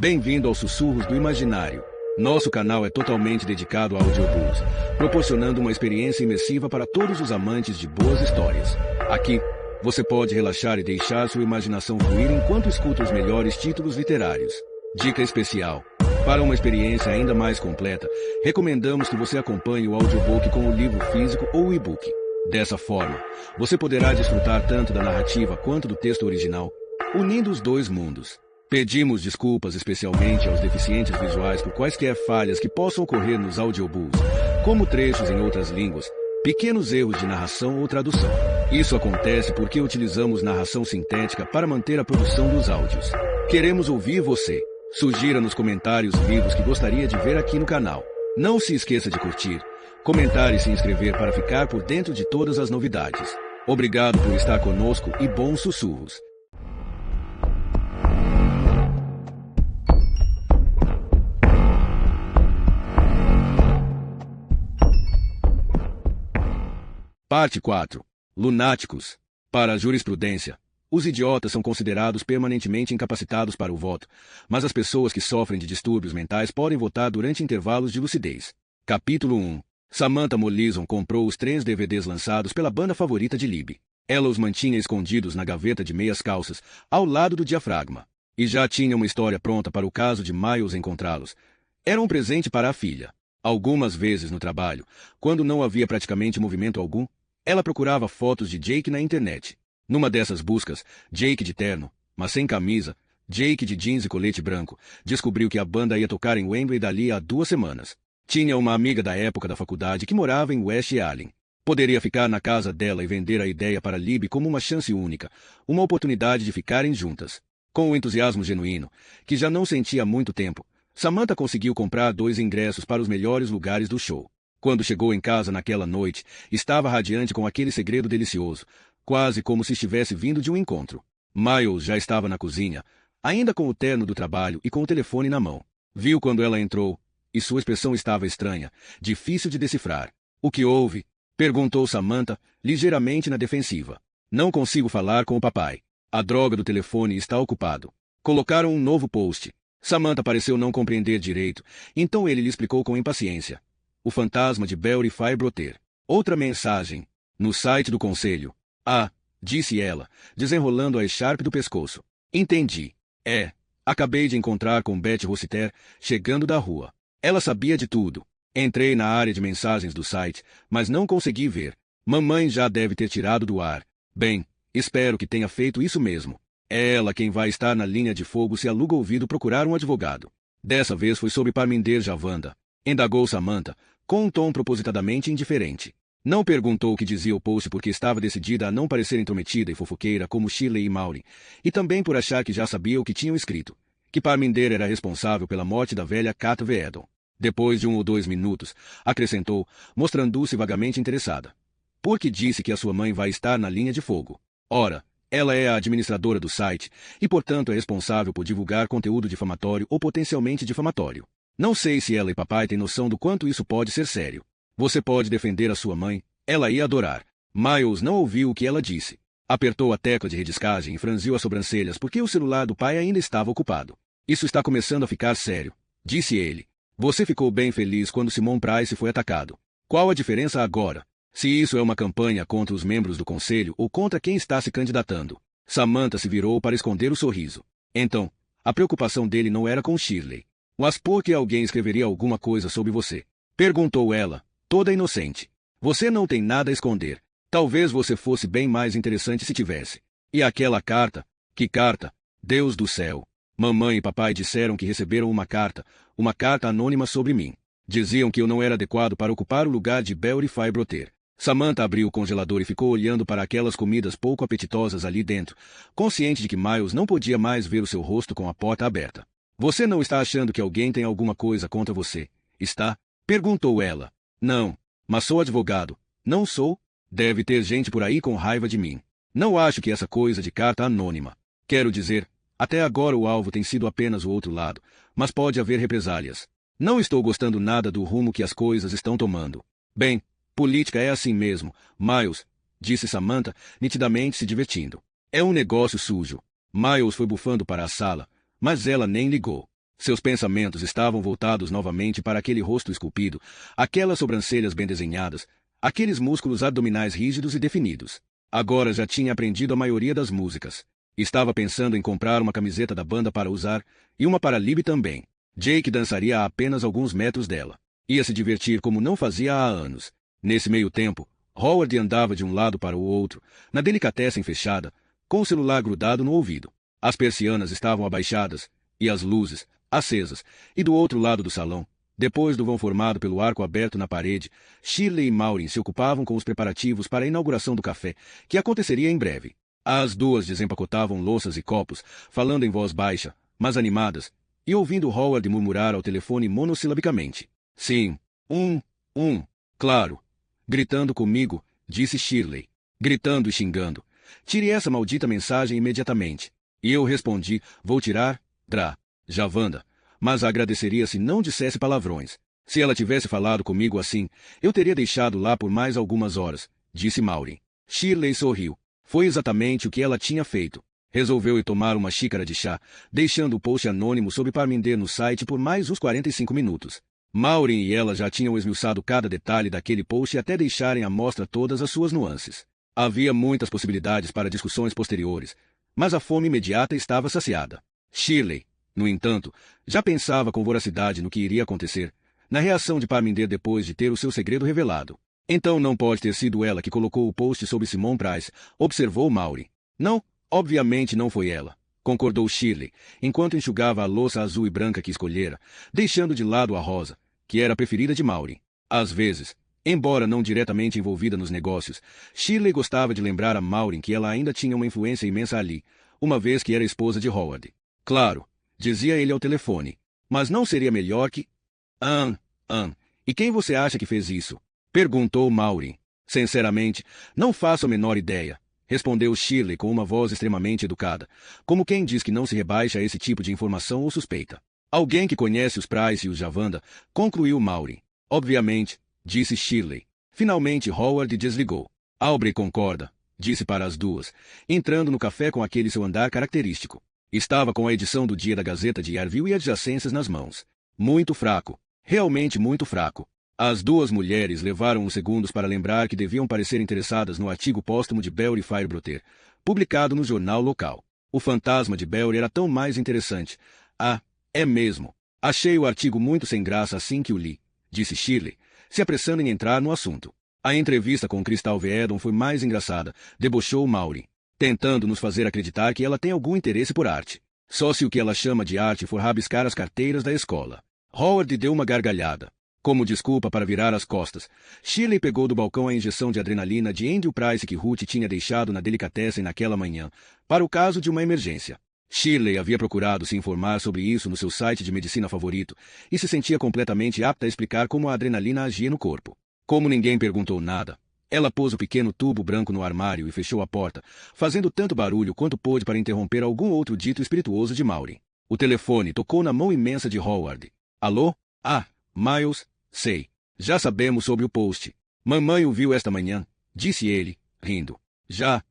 Bem-vindo aos Sussurros do Imaginário. Nosso canal é totalmente dedicado a audiobooks, proporcionando uma experiência imersiva para todos os amantes de boas histórias. Aqui, você pode relaxar e deixar sua imaginação fluir enquanto escuta os melhores títulos literários. Dica especial: para uma experiência ainda mais completa, recomendamos que você acompanhe o audiobook com o livro físico ou o e-book. Dessa forma, você poderá desfrutar tanto da narrativa quanto do texto original, unindo os dois mundos. Pedimos desculpas especialmente aos deficientes visuais por quaisquer falhas que possam ocorrer nos audiobooks, como trechos em outras línguas, pequenos erros de narração ou tradução. Isso acontece porque utilizamos narração sintética para manter a produção dos áudios. Queremos ouvir você. Sugira nos comentários livros que gostaria de ver aqui no canal. Não se esqueça de curtir, comentar e se inscrever para ficar por dentro de todas as novidades. Obrigado por estar conosco e bons sussurros. Parte 4. Lunáticos. Para a jurisprudência, os idiotas são considerados permanentemente incapacitados para o voto, mas as pessoas que sofrem de distúrbios mentais podem votar durante intervalos de lucidez. Capítulo 1. Samantha Morlison comprou os 3 DVDs lançados pela banda favorita de Libby. Ela os mantinha escondidos na gaveta de meias calças, ao lado do diafragma. E já tinha uma história pronta para o caso de Miles encontrá-los. Era um presente para a filha. Algumas vezes no trabalho, quando não havia praticamente movimento algum, ela procurava fotos de Jake na internet. Numa dessas buscas, Jake de terno, mas sem camisa, Jake de jeans e colete branco, descobriu que a banda ia tocar em Wembley dali a 2 semanas. Tinha uma amiga da época da faculdade que morava em West Allen. Poderia ficar na casa dela e vender a ideia para Libby como uma chance única, uma oportunidade de ficarem juntas. Com um entusiasmo genuíno, que já não sentia há muito tempo, Samantha conseguiu comprar 2 ingressos para os melhores lugares do show. Quando chegou em casa naquela noite, estava radiante com aquele segredo delicioso, quase como se estivesse vindo de um encontro. Miles já estava na cozinha, ainda com o terno do trabalho e com o telefone na mão. Viu quando ela entrou, e sua expressão estava estranha, difícil de decifrar. "O que houve?" perguntou Samantha, ligeiramente na defensiva. "Não consigo falar com o papai. A droga do telefone está ocupado." Colocaram um novo post. Samantha pareceu não compreender direito, então ele lhe explicou com impaciência. "O fantasma de Belry Fybroter." Outra mensagem. "No site do conselho." "Ah", disse ela, desenrolando a echarpe do pescoço. "Entendi. Acabei de encontrar com Beth Rossiter, chegando da rua. Ela sabia de tudo. Entrei na área de mensagens do site, mas não consegui ver. Mamãe já deve ter tirado do ar. Bem, espero que tenha feito isso mesmo. É ela quem vai estar na linha de fogo se a Luga ouvido procurar um advogado." Dessa vez foi sobre Parminder Javanda, indagou Samantha, com um tom propositadamente indiferente. Não perguntou o que dizia o post porque estava decidida a não parecer intrometida e fofoqueira como Shirley e Maureen, e também por achar que já sabia o que tinham escrito, que Parminder era responsável pela morte da velha Cat Veedon. Depois de 1 ou 2 minutos, acrescentou, mostrando-se vagamente interessada. "Porque disse que a sua mãe vai estar na linha de fogo. Ora, ela é a administradora do site e, portanto, é responsável por divulgar conteúdo difamatório ou potencialmente difamatório. Não sei se ela e papai têm noção do quanto isso pode ser sério. Você pode defender a sua mãe, ela ia adorar." Miles não ouviu o que ela disse. Apertou a tecla de rediscagem e franziu as sobrancelhas porque o celular do pai ainda estava ocupado. "Isso está começando a ficar sério", disse ele. "Você ficou bem feliz quando Simon Price foi atacado. Qual a diferença agora? Se isso é uma campanha contra os membros do conselho ou contra quem está se candidatando?" Samantha se virou para esconder o sorriso. Então, a preocupação dele não era com Shirley. "Mas por que alguém escreveria alguma coisa sobre você?" perguntou ela, toda inocente. "Você não tem nada a esconder. Talvez você fosse bem mais interessante se tivesse. E aquela carta? Que carta? Deus do céu. Mamãe e papai disseram que receberam uma carta anônima sobre mim. Diziam que eu não era adequado para ocupar o lugar de Belry Fybroter." Samantha abriu o congelador e ficou olhando para aquelas comidas pouco apetitosas ali dentro, consciente de que Miles não podia mais ver o seu rosto com a porta aberta. "Você não está achando que alguém tem alguma coisa contra você, está?" perguntou ela. "Não, mas sou advogado." "Não sou? Deve ter gente por aí com raiva de mim. Não acho que essa coisa de carta anônima. Quero dizer, até agora o alvo tem sido apenas o outro lado, mas pode haver represálias. Não estou gostando nada do rumo que as coisas estão tomando." "Bem, política é assim mesmo, Miles", disse Samantha, nitidamente se divertindo. "É um negócio sujo." Miles foi bufando para a sala, mas ela nem ligou. Seus pensamentos estavam voltados novamente para aquele rosto esculpido, aquelas sobrancelhas bem desenhadas, aqueles músculos abdominais rígidos e definidos. Agora já tinha aprendido a maioria das músicas. Estava pensando em comprar uma camiseta da banda para usar, e uma para Libby também. Jake dançaria a apenas alguns metros dela. Ia se divertir como não fazia há anos. Nesse meio tempo, Howard andava de um lado para o outro, na delicatessen fechada, com o celular grudado no ouvido. As persianas estavam abaixadas, e as luzes, acesas, e do outro lado do salão, depois do vão formado pelo arco aberto na parede, Shirley e Maureen se ocupavam com os preparativos para a inauguração do café, que aconteceria em breve. As duas desempacotavam louças e copos, falando em voz baixa, mas animadas, e ouvindo Howard murmurar ao telefone monossilabicamente. Sim, claro. Gritando comigo, disse Shirley. Gritando e xingando. Tire essa maldita mensagem imediatamente. E eu respondi, vou tirar, Javanda. Mas agradeceria se não dissesse palavrões. Se ela tivesse falado comigo assim, eu teria deixado lá por mais algumas horas, disse Maureen. Shirley sorriu. Foi exatamente o que ela tinha feito. Resolveu ir tomar uma xícara de chá, deixando o post anônimo sob Parminder no site por mais uns 45 minutos. Maureen e ela já tinham esmiuçado cada detalhe daquele post até deixarem à mostra todas as suas nuances. Havia muitas possibilidades para discussões posteriores, mas a fome imediata estava saciada. Shirley, no entanto, já pensava com voracidade no que iria acontecer, na reação de Parminder depois de ter o seu segredo revelado. Então não pode ter sido ela que colocou o post sobre Simone Price, observou Maureen. Não, obviamente não foi ela, concordou Shirley, enquanto enxugava a louça azul e branca que escolhera, deixando de lado a rosa, que era a preferida de Maureen. Às vezes, embora não diretamente envolvida nos negócios, Shirley gostava de lembrar a Maureen que ela ainda tinha uma influência imensa ali, uma vez que era esposa de Howard. Claro, dizia ele ao telefone, mas não seria melhor que... E quem você acha que fez isso? Perguntou Maureen. Sinceramente, não faço a menor ideia, respondeu Shirley com uma voz extremamente educada, como quem diz que não se rebaixa a esse tipo de informação ou suspeita. Alguém que conhece os Price e os Javanda, concluiu Maureen. Obviamente, disse Shirley. Finalmente Howard desligou. Aubrey concorda, disse para as duas, entrando no café com aquele seu andar característico. Estava com a edição do dia da Gazeta de Yarville e adjacências nas mãos. Muito fraco. Realmente muito fraco. As duas mulheres levaram uns segundos para lembrar que deviam parecer interessadas no artigo póstumo de Belry Firebroter, publicado no jornal local. O fantasma de Belry era tão mais interessante. Ah, é mesmo. Achei o artigo muito sem graça assim que o li, disse Shirley, se apressando em entrar no assunto. A entrevista com Crystal Veedon foi mais engraçada, debochou Maureen, tentando nos fazer acreditar que ela tem algum interesse por arte. Só se o que ela chama de arte for rabiscar as carteiras da escola. Howard deu uma gargalhada. Como desculpa para virar as costas, Shirley pegou do balcão a injeção de adrenalina de Andrew Price que Ruth tinha deixado na delicatessen naquela manhã, para o caso de uma emergência. Shirley havia procurado se informar sobre isso no seu site de medicina favorito e se sentia completamente apta a explicar como a adrenalina agia no corpo. Como ninguém perguntou nada, ela pôs o pequeno tubo branco no armário e fechou a porta, fazendo tanto barulho quanto pôde para interromper algum outro dito espirituoso de Maureen. O telefone tocou na mão imensa de Howard. Alô? Ah, Miles, sei. Já sabemos sobre o post. Mamãe o viu esta manhã, disse ele, rindo. Já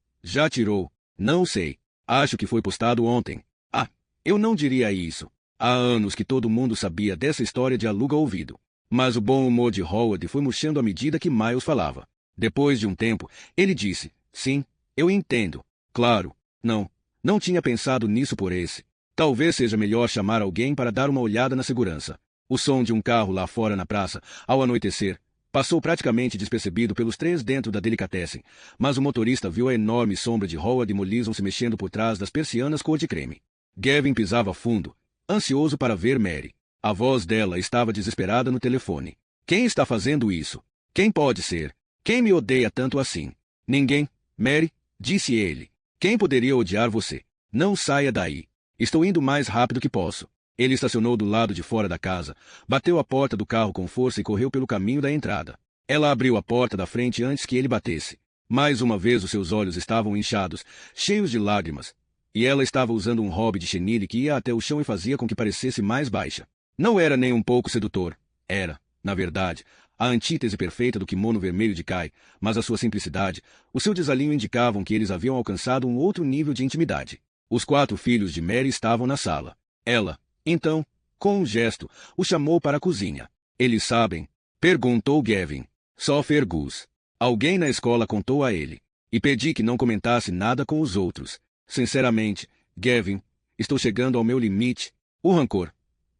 tirou. Não sei. Acho que foi postado ontem. Ah, eu não diria isso. Há anos que todo mundo sabia dessa história de aluga-ouvido. Mas o bom humor de Howard foi murchando à medida que Miles falava. Depois de um tempo, ele disse, sim, eu entendo. Claro, não tinha pensado nisso por esse. Talvez seja melhor chamar alguém para dar uma olhada na segurança. O som de um carro lá fora na praça, ao anoitecer, passou praticamente despercebido pelos três dentro da delicatessen, mas o motorista viu a enorme sombra de Howard e Mollison se mexendo por trás das persianas cor de creme. Gavin pisava fundo, ansioso para ver Mary. A voz dela estava desesperada no telefone. Quem está fazendo isso? Quem pode ser? Quem me odeia tanto assim? Ninguém, Mary, disse ele. Quem poderia odiar você? Não saia daí. Estou indo o mais rápido que posso. Ele estacionou do lado de fora da casa, bateu a porta do carro com força e correu pelo caminho da entrada. Ela abriu a porta da frente antes que ele batesse. Mais uma vez os seus olhos estavam inchados, cheios de lágrimas, e ela estava usando um hobby de chenille que ia até o chão e fazia com que parecesse mais baixa. Não era nem um pouco sedutor. Era, na verdade, a antítese perfeita do kimono vermelho de Kai, mas a sua simplicidade, o seu desalinho indicavam que eles haviam alcançado um outro nível de intimidade. Os 4 filhos de Mary estavam na sala. Ela, então, Com um gesto, o chamou para a cozinha. Eles sabem? Perguntou Gavin. Só Fergus. Alguém na escola contou a ele. E pedi que não comentasse nada com os outros. Sinceramente, Gavin, estou chegando ao meu limite. O rancor.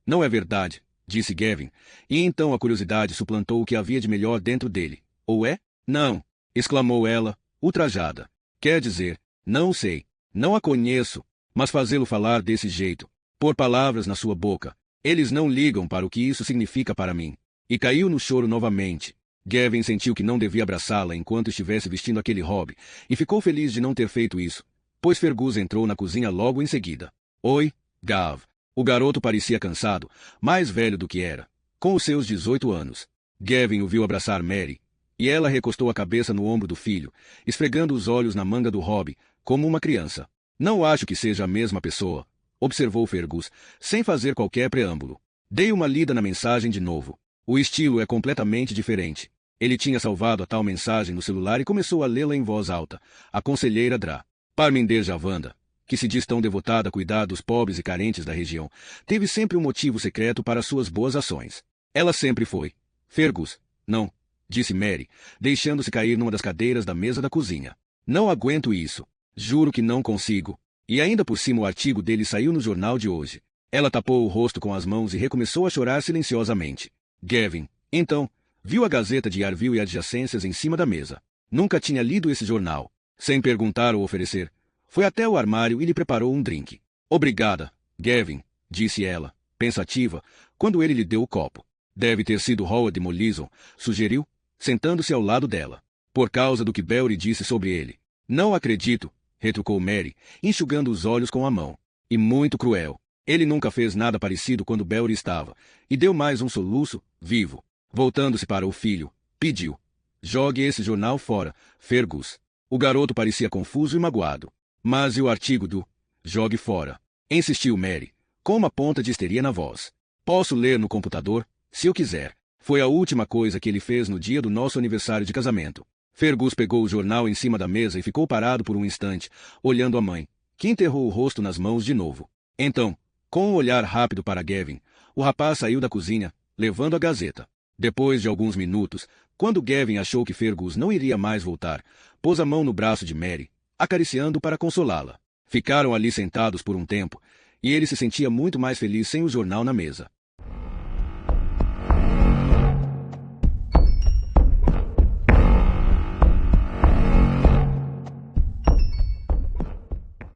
Não é verdade, disse Gavin. E então a curiosidade suplantou o que havia de melhor dentro dele. Ou é? Não, exclamou ela, ultrajada. Quer dizer, não sei. Não a conheço. Mas fazê-lo falar desse jeito. Pôr palavras na sua boca. Eles não ligam para o que isso significa para mim. E caiu no choro novamente. Gavin sentiu que não devia abraçá-la enquanto estivesse vestindo aquele hobby, e ficou feliz de não ter feito isso, pois Fergus entrou na cozinha logo em seguida. Oi, Gav. O garoto parecia cansado, mais velho do que era, com os seus 18 anos. Gavin o viu abraçar Mary, e ela recostou a cabeça no ombro do filho, esfregando os olhos na manga do hobby, como uma criança. Não acho que seja a mesma pessoa, observou Fergus, sem fazer qualquer preâmbulo. Dei uma lida na mensagem de novo. O estilo é completamente diferente. Ele tinha salvado a tal mensagem no celular e começou a lê-la em voz alta. A conselheira Dra. Parminder Javanda, que se diz tão devotada a cuidar dos pobres e carentes da região, teve sempre um motivo secreto para suas boas ações. Ela sempre foi. Fergus, não, disse Mary, deixando-se cair numa das cadeiras da mesa da cozinha. Não aguento isso. Juro que não consigo. E ainda por cima o artigo dele saiu no jornal de hoje. Ela tapou o rosto com as mãos e recomeçou a chorar silenciosamente. Gavin, então, viu a Gazeta de Yarville e adjacências em cima da mesa. Nunca tinha lido esse jornal. Sem perguntar ou oferecer, foi até o armário e lhe preparou um drink. Obrigada, Gavin, disse ela, pensativa, quando ele lhe deu o copo. Deve ter sido Howard Mollison, sugeriu, sentando-se ao lado dela. Por causa do que Belry disse sobre ele. Não acredito, retrucou Mary, enxugando os olhos com a mão. E muito cruel. Ele nunca fez nada parecido quando Belry estava, e deu mais um soluço, vivo. Voltando-se para o filho, pediu. Jogue esse jornal fora, Fergus. O garoto parecia confuso e magoado. Mas e o artigo do... Jogue fora. Insistiu Mary, com uma ponta de histeria na voz. Posso ler no computador, se eu quiser. Foi a última coisa que ele fez no dia do nosso aniversário de casamento. Fergus pegou o jornal em cima da mesa e ficou parado por um instante, olhando a mãe, que enterrou o rosto nas mãos de novo. Então, com um olhar rápido para Gavin, o rapaz saiu da cozinha, levando a Gazeta. Depois de alguns minutos, quando Gavin achou que Fergus não iria mais voltar, pôs a mão no braço de Mary, acariciando para consolá-la. Ficaram ali sentados por um tempo, e ele se sentia muito mais feliz sem o jornal na mesa.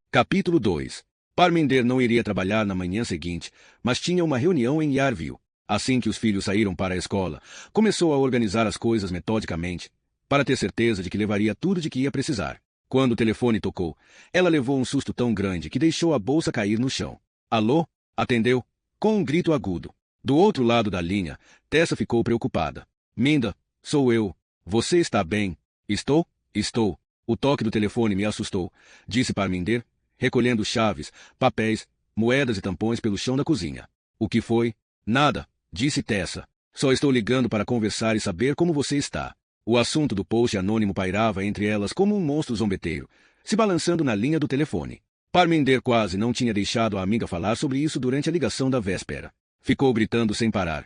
Capítulo 2. Parminder não iria trabalhar na manhã seguinte, mas tinha uma reunião em Yarville. Assim que os filhos saíram para a escola, começou a organizar as coisas metodicamente, para ter certeza de que levaria tudo de que ia precisar. Quando o telefone tocou, ela levou um susto tão grande que deixou a bolsa cair no chão. Alô? Atendeu, com um grito agudo. Do outro lado da linha, Tessa ficou preocupada. Minda, sou eu. Você está bem? Estou? Estou. O toque do telefone me assustou, disse Parminder, recolhendo chaves, papéis, moedas e tampões pelo chão da cozinha. O que foi? Nada, disse Tessa. Só estou ligando para conversar e saber como você está. O assunto do post anônimo pairava entre elas como um monstro zombeteiro, se balançando na linha do telefone. Parminder quase não tinha deixado a amiga falar sobre isso durante a ligação da véspera. Ficou gritando sem parar.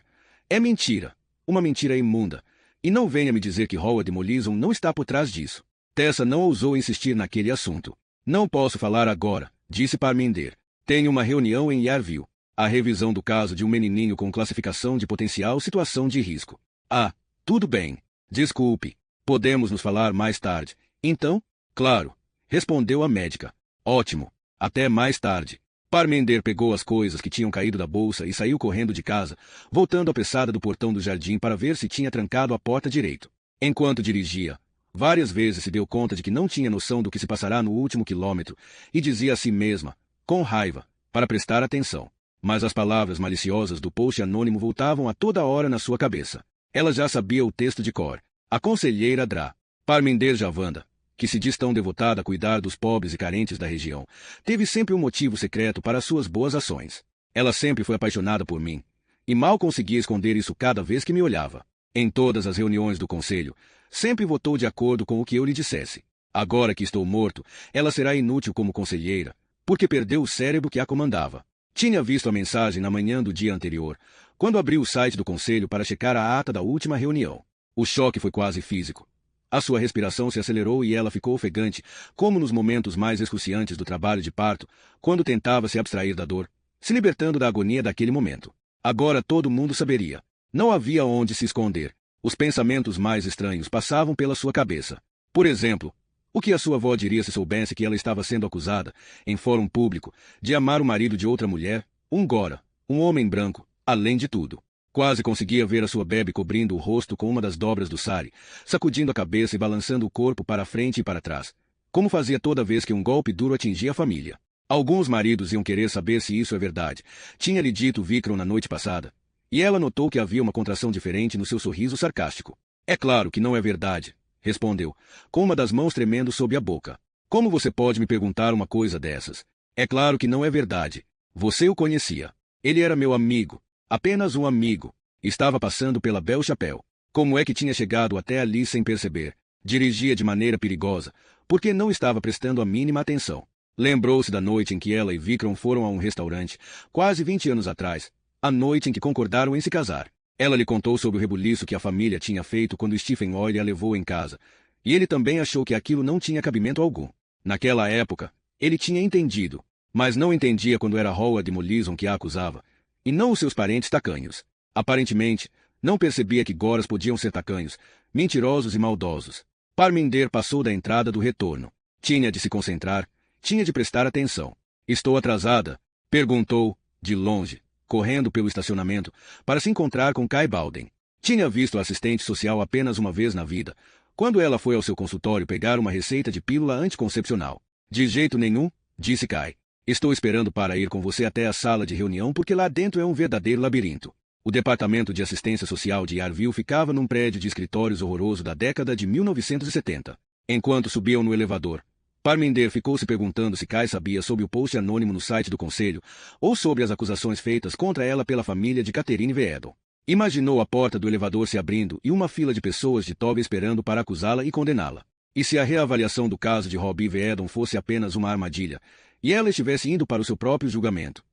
É mentira. Uma mentira imunda. E não venha me dizer que Howard Mollison não está por trás disso. Tessa não ousou insistir naquele assunto. Não posso falar agora, disse Parminder. Tenho uma reunião em Yarville. A revisão do caso de um menininho com classificação de potencial situação de risco. Ah, tudo bem. Desculpe. Podemos nos falar mais tarde. Então? Claro. Respondeu a médica. Ótimo. Até mais tarde. Parminder pegou as coisas que tinham caído da bolsa e saiu correndo de casa, voltando apressada do portão do jardim para ver se tinha trancado a porta direito. Enquanto dirigia, várias vezes se deu conta de que não tinha noção do que se passará no último quilômetro e dizia a si mesma, com raiva, para prestar atenção. Mas as palavras maliciosas do post anônimo voltavam a toda hora na sua cabeça. Ela já sabia o texto de cor. A conselheira Dra. Parminder Javanda, que se diz tão devotada a cuidar dos pobres e carentes da região, teve sempre um motivo secreto para suas boas ações. Ela sempre foi apaixonada por mim, e mal conseguia esconder isso cada vez que me olhava. Em todas as reuniões do conselho, sempre votou de acordo com o que eu lhe dissesse. Agora que estou morto, ela será inútil como conselheira, porque perdeu o cérebro que a comandava. Tinha visto a mensagem na manhã do dia anterior, quando abriu o site do conselho para checar a ata da última reunião. O choque foi quase físico. A sua respiração se acelerou e ela ficou ofegante, como nos momentos mais excruciantes do trabalho de parto, quando tentava se abstrair da dor, se libertando da agonia daquele momento. Agora todo mundo saberia. Não havia onde se esconder. Os pensamentos mais estranhos passavam pela sua cabeça. Por exemplo, o que a sua avó diria se soubesse que ela estava sendo acusada, em fórum público, de amar o marido de outra mulher, um Gora, um homem branco, além de tudo. Quase conseguia ver a sua bebê cobrindo o rosto com uma das dobras do sari, sacudindo a cabeça e balançando o corpo para frente e para trás, como fazia toda vez que um golpe duro atingia a família. Alguns maridos iam querer saber se isso é verdade, tinha-lhe dito Vikram na noite passada, e ela notou que havia uma contração diferente no seu sorriso sarcástico. É claro que não é verdade, respondeu, com uma das mãos tremendo sob a boca. Como você pode me perguntar uma coisa dessas? É claro que não é verdade. Você o conhecia. Ele era meu amigo. Apenas um amigo. Estava passando pela Belle Chapelle. Como é que tinha chegado até ali sem perceber? Dirigia de maneira perigosa, porque não estava prestando a mínima atenção. Lembrou-se da noite em que ela e Vikram foram a um restaurante, quase 20 anos atrás, a noite em que concordaram em se casar. Ela lhe contou sobre o rebuliço que a família tinha feito quando Stephen Oyle a levou em casa, e ele também achou que aquilo não tinha cabimento algum. Naquela época, ele tinha entendido, mas não entendia quando era Howard Mollison que a acusava, e não os seus parentes tacanhos. Aparentemente, não percebia que Goras podiam ser tacanhos, mentirosos e maldosos. Parminder passou da entrada do retorno. Tinha de se concentrar, tinha de prestar atenção. Estou atrasada? Perguntou, de longe, correndo pelo estacionamento, para se encontrar com Kai Bowden. Tinha visto a assistente social apenas uma vez na vida, quando ela foi ao seu consultório pegar uma receita de pílula anticoncepcional. De jeito nenhum, disse Kai. Estou esperando para ir com você até a sala de reunião porque lá dentro é um verdadeiro labirinto. O departamento de assistência social de Yarville ficava num prédio de escritórios horroroso da década de 1970. Enquanto subiam no elevador, Parminder ficou se perguntando se Kai sabia sobre o post anônimo no site do conselho ou sobre as acusações feitas contra ela pela família de Catherine Veedon. Imaginou a porta do elevador se abrindo e uma fila de pessoas de toga esperando para acusá-la e condená-la. E se a reavaliação do caso de Robbie Veedon fosse apenas uma armadilha, e ela estivesse indo para o seu próprio julgamento?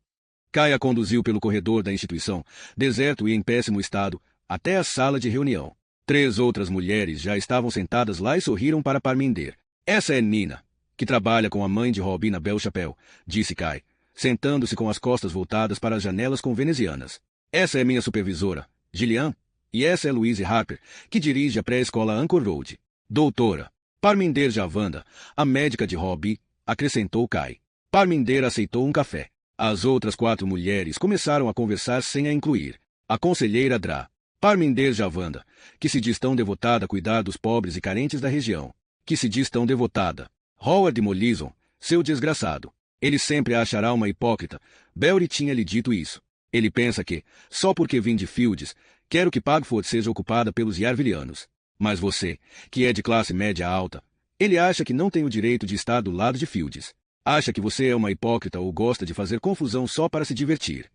Kai a conduziu pelo corredor da instituição, deserto e em péssimo estado, até a sala de reunião. 3 outras mulheres já estavam sentadas lá e sorriram para Parminder. Essa é Nina, que trabalha com a mãe de Robbie na Belle Chapelle, disse Kai, sentando-se com as costas voltadas para as janelas convenezianas. Essa é minha supervisora, Gillian, e essa é Louise Harper, que dirige a pré-escola Anchor Road. Doutora Parminder Javanda, a médica de Robbie, acrescentou Kai. Parminder aceitou um café. As outras 4 mulheres começaram a conversar sem a incluir. A conselheira Dra. Parminder Javanda, que se diz tão devotada a cuidar dos pobres e carentes da região. Que se diz tão devotada. Howard Mollison, seu desgraçado. Ele sempre a achará uma hipócrita. Belry tinha lhe dito isso. Ele pensa que, só porque vim de Fields, quero que Pagford seja ocupada pelos Yarvillianos. Mas você, que é de classe média alta, ele acha que não tem o direito de estar do lado de Fields. Acha que você é uma hipócrita ou gosta de fazer confusão só para se divertir.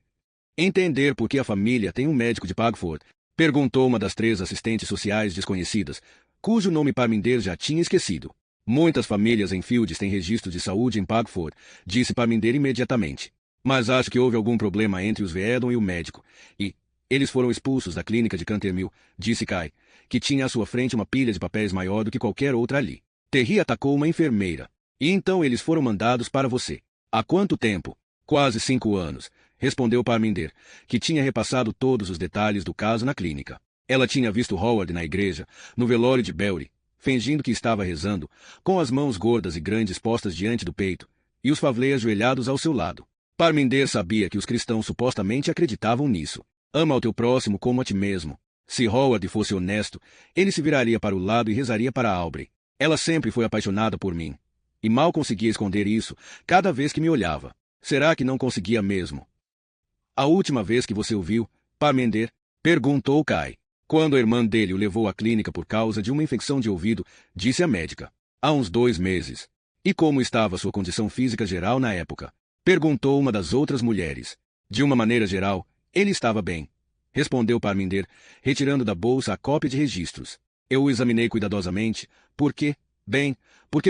Entender por que a família tem um médico de Pagford? Perguntou uma das 3 assistentes sociais desconhecidas, cujo nome Parminder já tinha esquecido. Muitas famílias em Fields têm registro de saúde em Pagford, disse Parminder imediatamente. Mas acho que houve algum problema entre os Veedon e o médico, e eles foram expulsos da clínica de Cantermill, disse Kai, que tinha à sua frente uma pilha de papéis maior do que qualquer outra ali. Terry atacou uma enfermeira. E então eles foram mandados para você. Há quanto tempo? Quase 5 anos, respondeu Parminder, que tinha repassado todos os detalhes do caso na clínica. Ela tinha visto Howard na igreja, no velório de Belry, fingindo que estava rezando, com as mãos gordas e grandes postas diante do peito, e os Favley ajoelhados ao seu lado. Parminder sabia que os cristãos supostamente acreditavam nisso. Ama ao teu próximo como a ti mesmo. Se Howard fosse honesto, ele se viraria para o lado e rezaria para Aubrey. Ela sempre foi apaixonada por mim. E mal conseguia esconder isso, cada vez que me olhava. Será que não conseguia mesmo? A última vez que você o viu, Parminder? Perguntou Kai. Quando a irmã dele o levou à clínica por causa de uma infecção de ouvido, disse a médica. Há uns 2 meses. E como estava sua condição física geral na época? Perguntou uma das outras mulheres. De uma maneira geral, ele estava bem. Respondeu Parminder, retirando da bolsa a cópia de registros. Eu o examinei cuidadosamente, porque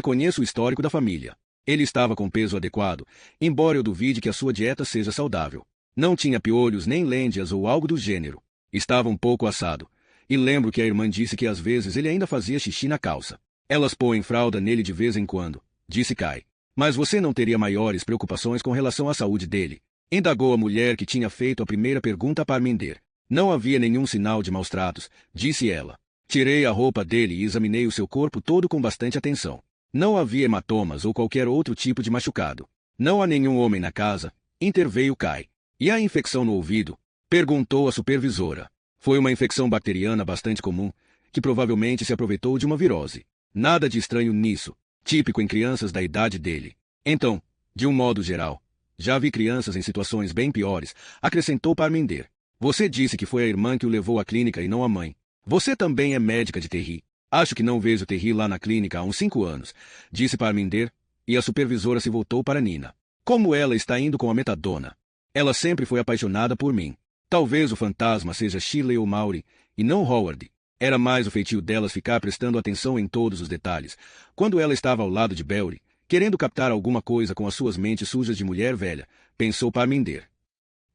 conheço o histórico da família. Ele estava com peso adequado, embora eu duvide que a sua dieta seja saudável. Não tinha piolhos nem lêndias ou algo do gênero. Estava um pouco assado. E lembro que a irmã disse que às vezes ele ainda fazia xixi na calça. Elas põem fralda nele de vez em quando, disse Kai. Mas você não teria maiores preocupações com relação à saúde dele? Indagou a mulher que tinha feito a primeira pergunta a Parminder. Não havia nenhum sinal de maus tratos, disse ela. Tirei a roupa dele e examinei o seu corpo todo com bastante atenção. Não havia hematomas ou qualquer outro tipo de machucado. Não há nenhum homem na casa, interveio Kai. E a infecção no ouvido? Perguntou a supervisora. Foi uma infecção bacteriana bastante comum, que provavelmente se aproveitou de uma virose. Nada de estranho nisso, típico em crianças da idade dele. Então, de um modo geral, já vi crianças em situações bem piores, acrescentou Parminder. Você disse que foi a irmã que o levou à clínica e não a mãe. Você também é médica de Terry. Acho que não vejo Terry lá na clínica há uns 5 anos, disse Parminder, e a supervisora se voltou para Nina. Como ela está indo com a metadona? Ela sempre foi apaixonada por mim. Talvez o fantasma seja Shirley ou Maury, e não Howard. Era mais o feitio delas ficar prestando atenção em todos os detalhes. Quando ela estava ao lado de Belry, querendo captar alguma coisa com as suas mentes sujas de mulher velha, pensou Parminder.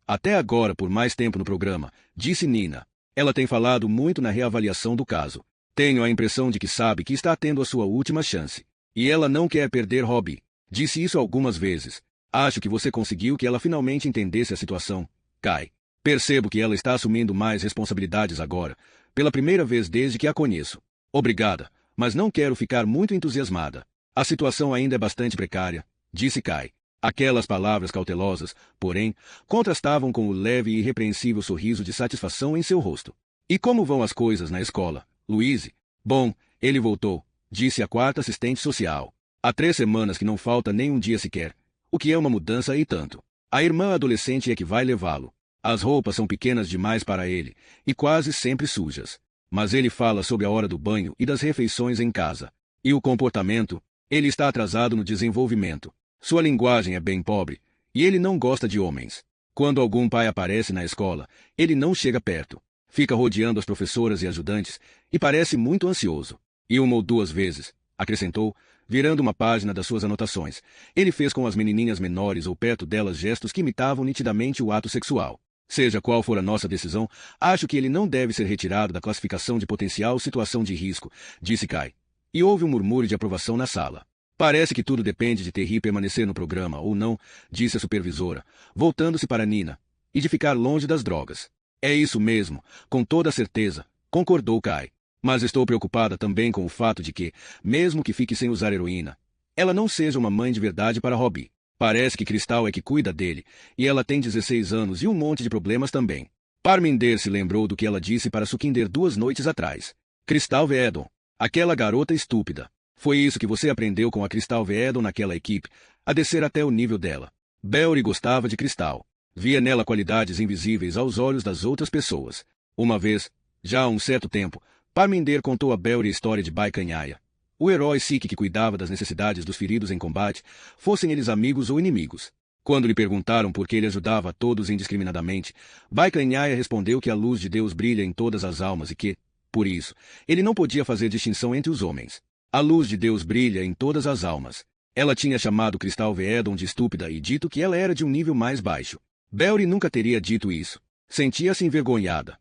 Até agora por mais tempo no programa, disse Nina. Ela tem falado muito na reavaliação do caso. Tenho a impressão de que sabe que está tendo a sua última chance. E ela não quer perder Robbie. Disse isso algumas vezes. Acho que você conseguiu que ela finalmente entendesse a situação, Kai. Percebo que ela está assumindo mais responsabilidades agora, pela primeira vez desde que a conheço. Obrigada, mas não quero ficar muito entusiasmada. A situação ainda é bastante precária, disse Kai. Aquelas palavras cautelosas, porém, contrastavam com o leve e irrepreensível sorriso de satisfação em seu rosto. E como vão as coisas na escola, Louise? Bom, ele voltou, disse a quarta assistente social. Há 3 semanas que não falta nem um dia sequer, o que é uma mudança e tanto. A irmã adolescente é que vai levá-lo. As roupas são pequenas demais para ele, e quase sempre sujas. Mas ele fala sobre a hora do banho e das refeições em casa. E o comportamento? Ele está atrasado no desenvolvimento. Sua linguagem é bem pobre, e ele não gosta de homens. Quando algum pai aparece na escola, ele não chega perto. Fica rodeando as professoras e ajudantes, e parece muito ansioso. E 1 ou 2 vezes, acrescentou, virando uma página das suas anotações, ele fez com as menininhas menores ou perto delas gestos que imitavam nitidamente o ato sexual. Seja qual for a nossa decisão, acho que ele não deve ser retirado da classificação de potencial situação de risco, disse Kai. E houve um murmúrio de aprovação na sala. Parece que tudo depende de Terry permanecer no programa ou não, disse a supervisora, voltando-se para Nina, e de ficar longe das drogas. É isso mesmo, com toda certeza, concordou Kai. Mas estou preocupada também com o fato de que, mesmo que fique sem usar heroína, ela não seja uma mãe de verdade para Robbie. Parece que Cristal é que cuida dele, e ela tem 16 anos e um monte de problemas também. Parminder se lembrou do que ela disse para Sukinder 2 noites atrás. Cristal Vedon, aquela garota estúpida. Foi isso que você aprendeu com a Cristal Vedon naquela equipe, a descer até o nível dela. Belry gostava de Cristal. Via nela qualidades invisíveis aos olhos das outras pessoas. Uma vez, já há um certo tempo, Parminder contou a Belry a história de Baikanhaya, o herói Sikh que cuidava das necessidades dos feridos em combate, fossem eles amigos ou inimigos. Quando lhe perguntaram por que ele ajudava a todos indiscriminadamente, Baikanhaya respondeu que a luz de Deus brilha em todas as almas e que, por isso, ele não podia fazer distinção entre os homens. A luz de Deus brilha em todas as almas. Ela tinha chamado Cristal Vedon de estúpida e dito que ela era de um nível mais baixo. Belry nunca teria dito isso. Sentia-se envergonhada.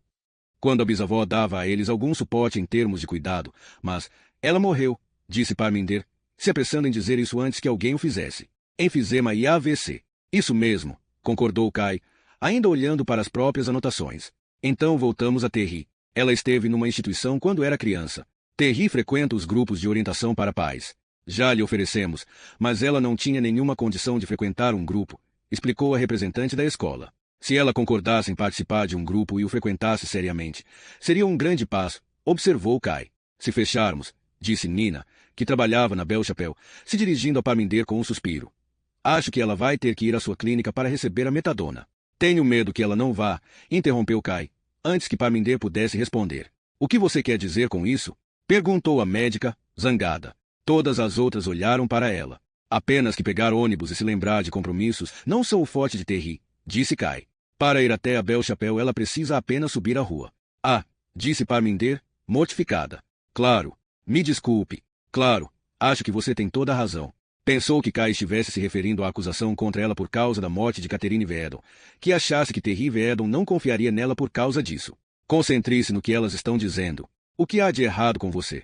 Quando a bisavó dava a eles algum suporte em termos de cuidado, mas ela morreu, disse Parminder, se apressando em dizer isso antes que alguém o fizesse. Enfisema e AVC. Isso mesmo, concordou Kai, ainda olhando para as próprias anotações. Então voltamos a Terry. Ela esteve numa instituição quando era criança. Terry frequenta os grupos de orientação para pais. Já lhe oferecemos, mas ela não tinha nenhuma condição de frequentar um grupo, explicou a representante da escola. Se ela concordasse em participar de um grupo e o frequentasse seriamente, seria um grande passo, observou Kai. Se fecharmos, disse Nina, que trabalhava na Belle Chapelle, se dirigindo a Parminder com um suspiro. Acho que ela vai ter que ir à sua clínica para receber a metadona. Tenho medo que ela não vá, interrompeu Kai, antes que Parminder pudesse responder. O que você quer dizer com isso? Perguntou a médica, zangada. Todas as outras olharam para ela. Apenas que pegar ônibus e se lembrar de compromissos não são o forte de Terry, disse Kai. Para ir até a Belle Chapelle ela precisa apenas subir a rua. Ah, disse Parminder, mortificada. Claro, me desculpe. Claro, acho que você tem toda a razão. Pensou que Kai estivesse se referindo à acusação contra ela por causa da morte de Catherine Vedon, que achasse que Terry Vedon não confiaria nela por causa disso. Concentre-se no que elas estão dizendo. O que há de errado com você?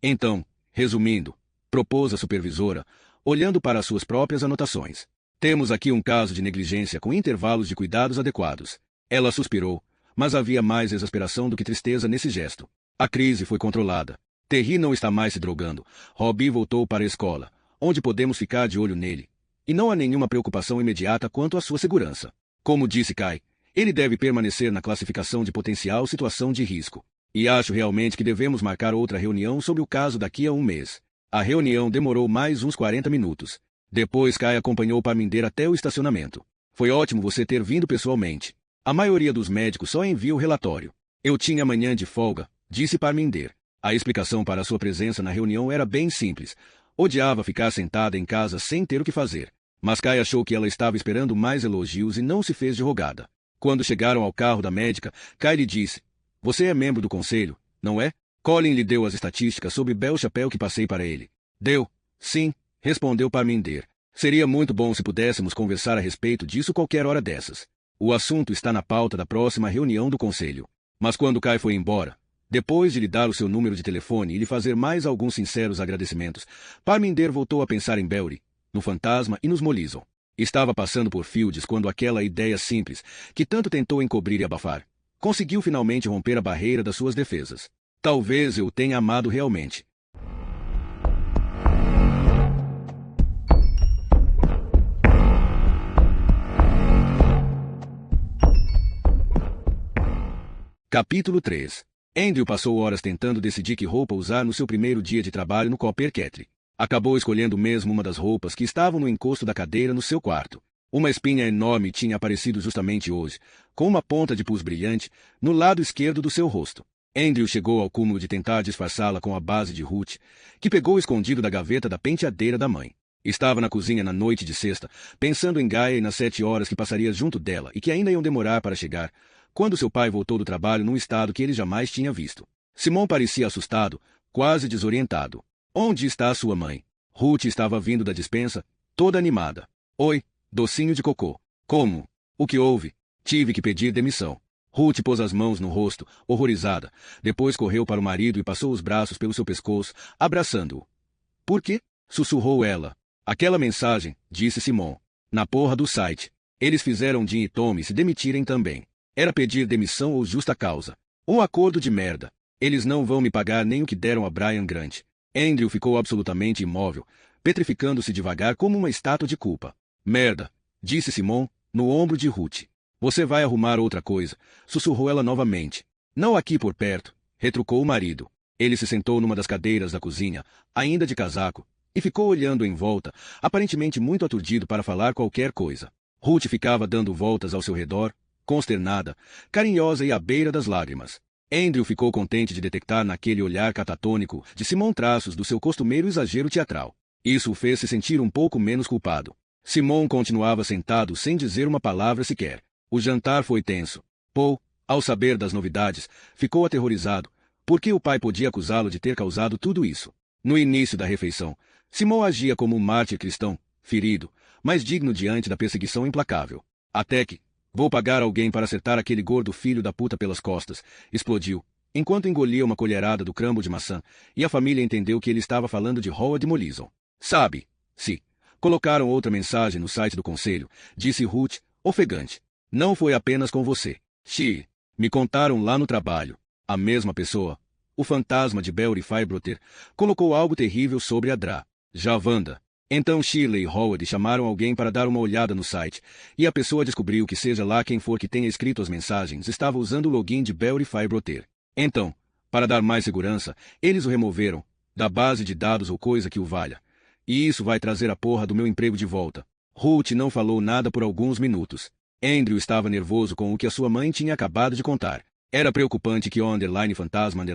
Então, resumindo, propôs a supervisora, olhando para as suas próprias anotações. Temos aqui um caso de negligência com intervalos de cuidados adequados. Ela suspirou, mas havia mais exasperação do que tristeza nesse gesto. A crise foi controlada. Terry não está mais se drogando. Robbie voltou para a escola, onde podemos ficar de olho nele. E não há nenhuma preocupação imediata quanto à sua segurança. Como disse Kai, ele deve permanecer na classificação de potencial situação de risco. E acho realmente que devemos marcar outra reunião sobre o caso daqui a um mês. A reunião demorou mais uns 40 minutos. Depois Kai acompanhou Parminder até o estacionamento. Foi ótimo você ter vindo pessoalmente. A maioria dos médicos só envia o relatório. Eu tinha manhã de folga, disse Parminder. A explicação para sua presença na reunião era bem simples. Odiava ficar sentada em casa sem ter o que fazer. Mas Kai achou que ela estava esperando mais elogios e não se fez de rogada. Quando chegaram ao carro da médica, Kai lhe disse: Você é membro do conselho, não é? Colin lhe deu as estatísticas sobre Bel Chapéu que passei para ele. Deu? Sim, respondeu Parminder. Seria muito bom se pudéssemos conversar a respeito disso qualquer hora dessas. O assunto está na pauta da próxima reunião do conselho. Mas quando Kai foi embora, depois de lhe dar o seu número de telefone e lhe fazer mais alguns sinceros agradecimentos, Parminder voltou a pensar em Belry, no fantasma e nos Molison. Estava passando por Fields quando aquela ideia simples, que tanto tentou encobrir e abafar, conseguiu finalmente romper a barreira das suas defesas. Talvez eu o tenha amado realmente. Capítulo 3. Andrew passou horas tentando decidir que roupa usar no seu primeiro dia de trabalho no Copper Kettle. Acabou escolhendo mesmo uma das roupas que estavam no encosto da cadeira no seu quarto. Uma espinha enorme tinha aparecido justamente hoje, com uma ponta de pus brilhante, no lado esquerdo do seu rosto. Andrew chegou ao cúmulo de tentar disfarçá-la com a base de Ruth, que pegou escondido da gaveta da penteadeira da mãe. Estava na cozinha na noite de sexta, pensando em Gaia e nas 7 horas que passaria junto dela e que ainda iam demorar para chegar, quando seu pai voltou do trabalho num estado que ele jamais tinha visto. Simon parecia assustado, quase desorientado. Onde está sua mãe? Ruth estava vindo da despensa, toda animada. Oi, docinho de cocô. Como? O que houve? Tive que pedir demissão. Ruth pôs as mãos no rosto, horrorizada. Depois correu para o marido e passou os braços pelo seu pescoço, abraçando-o. Por quê? Sussurrou ela. Aquela mensagem, disse Simon. Na porra do site. Eles fizeram Jim e Tommy se demitirem também. Era pedir demissão ou justa causa. Um acordo de merda. Eles não vão me pagar nem o que deram a Brian Grant. Andrew ficou absolutamente imóvel, petrificando-se devagar como uma estátua de culpa. Merda, disse Simon, no ombro de Ruth. Você vai arrumar outra coisa, sussurrou ela novamente. Não aqui por perto, retrucou o marido. Ele se sentou numa das cadeiras da cozinha, ainda de casaco, e ficou olhando em volta, aparentemente muito aturdido para falar qualquer coisa. Ruth ficava dando voltas ao seu redor, consternada, carinhosa e à beira das lágrimas. Andrew ficou contente de detectar naquele olhar catatônico de Simon traços do seu costumeiro exagero teatral. Isso o fez se sentir um pouco menos culpado. Simon continuava sentado sem dizer uma palavra sequer. O jantar foi tenso. Paul, ao saber das novidades, ficou aterrorizado, porque o pai podia acusá-lo de ter causado tudo isso. No início da refeição, Simon agia como um mártir cristão, ferido, mas digno diante da perseguição implacável. Até que, vou pagar alguém para acertar aquele gordo filho da puta pelas costas, explodiu, enquanto engolia uma colherada do crumble de maçã, e a família entendeu que ele estava falando de Howard Molison. Sabe, se colocaram outra mensagem no site do conselho, disse Ruth, ofegante. Não foi apenas com você. Me contaram lá no trabalho. A mesma pessoa, o fantasma de Belry Fibroter, colocou algo terrível sobre a Dra. Javanda. Então Shirley e Howard chamaram alguém para dar uma olhada no site, e a pessoa descobriu que seja lá quem for que tenha escrito as mensagens estava usando o login de Belry Fibroter. Então, para dar mais segurança, eles o removeram, da base de dados ou coisa que o valha. E isso vai trazer a porra do meu emprego de volta. Ruth não falou nada por alguns minutos. Andrew estava nervoso com o que a sua mãe tinha acabado de contar. Era preocupante que o fantasma de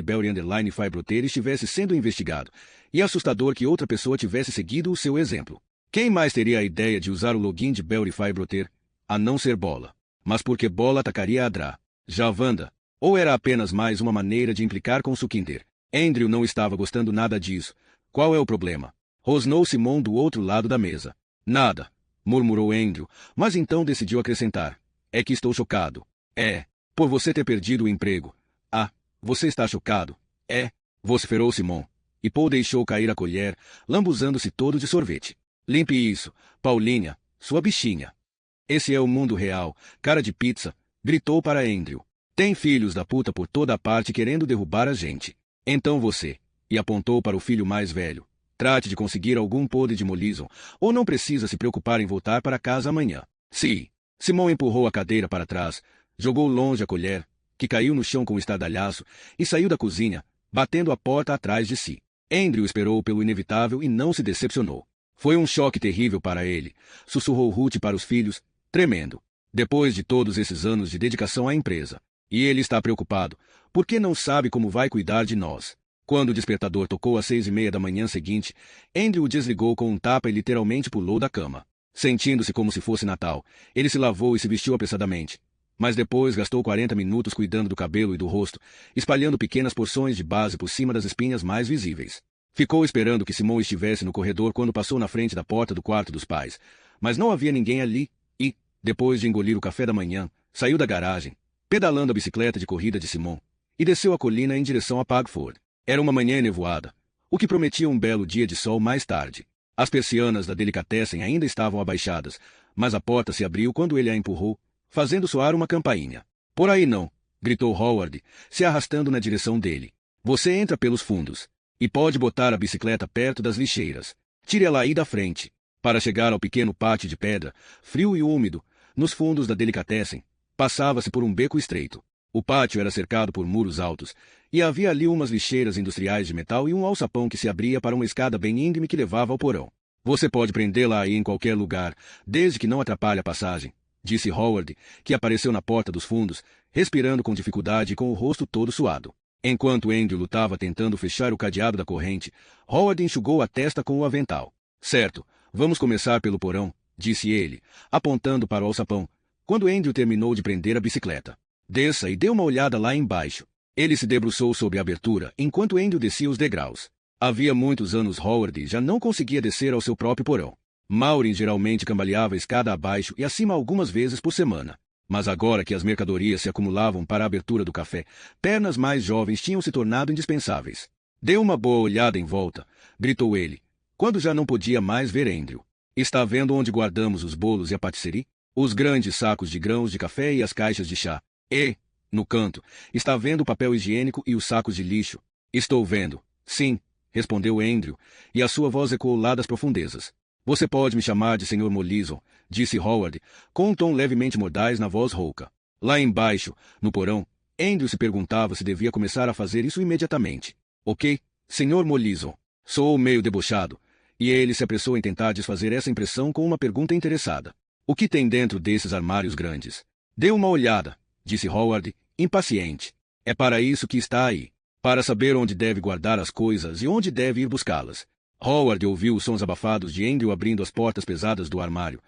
Belry Fibroter estivesse sendo investigado, e assustador que outra pessoa tivesse seguido o seu exemplo. Quem mais teria a ideia de usar o login de Belry Fibroter, a não ser Bola? Mas por que Bola atacaria a Dra. Javanda? Ou era apenas mais uma maneira de implicar com Sukinder? Andrew não estava gostando nada disso. Qual é o problema? Rosnou Simon do outro lado da mesa. Nada, murmurou Andrew, mas então decidiu acrescentar. É que estou chocado. É, por você ter perdido o emprego. Ah, você está chocado. É, vociferou Simon. E Paul deixou cair a colher, lambuzando-se todo de sorvete. Limpe isso, Paulinha, sua bichinha. Esse é o mundo real, cara de pizza, gritou para Andrew. Tem filhos da puta por toda a parte querendo derrubar a gente. Então você, e apontou para o filho mais velho, trate de conseguir algum podre de Molison, ou não precisa se preocupar em voltar para casa amanhã. Sim. Simon empurrou a cadeira para trás, jogou longe a colher, que caiu no chão com um estardalhaço, e saiu da cozinha, batendo a porta atrás de si. Andrew esperou pelo inevitável e não se decepcionou. Foi um choque terrível para ele, sussurrou Ruth para os filhos, tremendo. Depois de todos esses anos de dedicação à empresa. E ele está preocupado, porque não sabe como vai cuidar de nós. Quando o despertador tocou às 6:30 da manhã seguinte, Andrew o desligou com um tapa e literalmente pulou da cama. Sentindo-se como se fosse Natal, ele se lavou e se vestiu apressadamente. Mas depois gastou 40 minutos cuidando do cabelo e do rosto, espalhando pequenas porções de base por cima das espinhas mais visíveis. Ficou esperando que Simon estivesse no corredor quando passou na frente da porta do quarto dos pais, mas não havia ninguém ali e, depois de engolir o café da manhã, saiu da garagem, pedalando a bicicleta de corrida de Simon, e desceu a colina em direção a Pagford. Era uma manhã nevoada, o que prometia um belo dia de sol mais tarde. As persianas da delicatessen ainda estavam abaixadas, mas a porta se abriu quando ele a empurrou, fazendo soar uma campainha. Por aí não, gritou Howard, se arrastando na direção dele. Você entra pelos fundos. E pode botar a bicicleta perto das lixeiras. Tire ela aí da frente. Para chegar ao pequeno pátio de pedra, frio e úmido, nos fundos da delicatessen, passava-se por um beco estreito. O pátio era cercado por muros altos, e havia ali umas lixeiras industriais de metal e um alçapão que se abria para uma escada bem íngreme que levava ao porão. Você pode prendê-la aí em qualquer lugar, desde que não atrapalhe a passagem, disse Howard, que apareceu na porta dos fundos, respirando com dificuldade e com o rosto todo suado. Enquanto Andrew lutava tentando fechar o cadeado da corrente, Howard enxugou a testa com o avental. Certo, vamos começar pelo porão, disse ele, apontando para o alçapão, quando Andrew terminou de prender a bicicleta. Desça e dê uma olhada lá embaixo. Ele se debruçou sobre a abertura, enquanto Andrew descia os degraus. Havia muitos anos Howard já não conseguia descer ao seu próprio porão. Maureen geralmente cambaleava a escada abaixo e acima algumas vezes por semana. Mas agora que as mercadorias se acumulavam para a abertura do café, pernas mais jovens tinham se tornado indispensáveis. Dê uma boa olhada em volta, gritou ele, quando já não podia mais ver Andrew. Está vendo onde guardamos os bolos e a patisserie? Os grandes sacos de grãos de café e as caixas de chá. E, no canto, está vendo o papel higiênico e os sacos de lixo? Estou vendo. Sim, respondeu Andrew, e a sua voz ecoou lá das profundezas. Você pode me chamar de Sr. Molison, disse Howard, com um tom levemente mordaz na voz rouca. Lá embaixo, no porão, Andrew se perguntava se devia começar a fazer isso imediatamente. Ok, Sr. Molison. Soou meio debochado, e ele se apressou em tentar desfazer essa impressão com uma pergunta interessada. O que tem dentro desses armários grandes? Dê uma olhada, disse Howard, impaciente. É para isso que está aí. Para saber onde deve guardar as coisas e onde deve ir buscá-las. Howard ouviu os sons abafados de Andrew abrindo as portas pesadas do armário,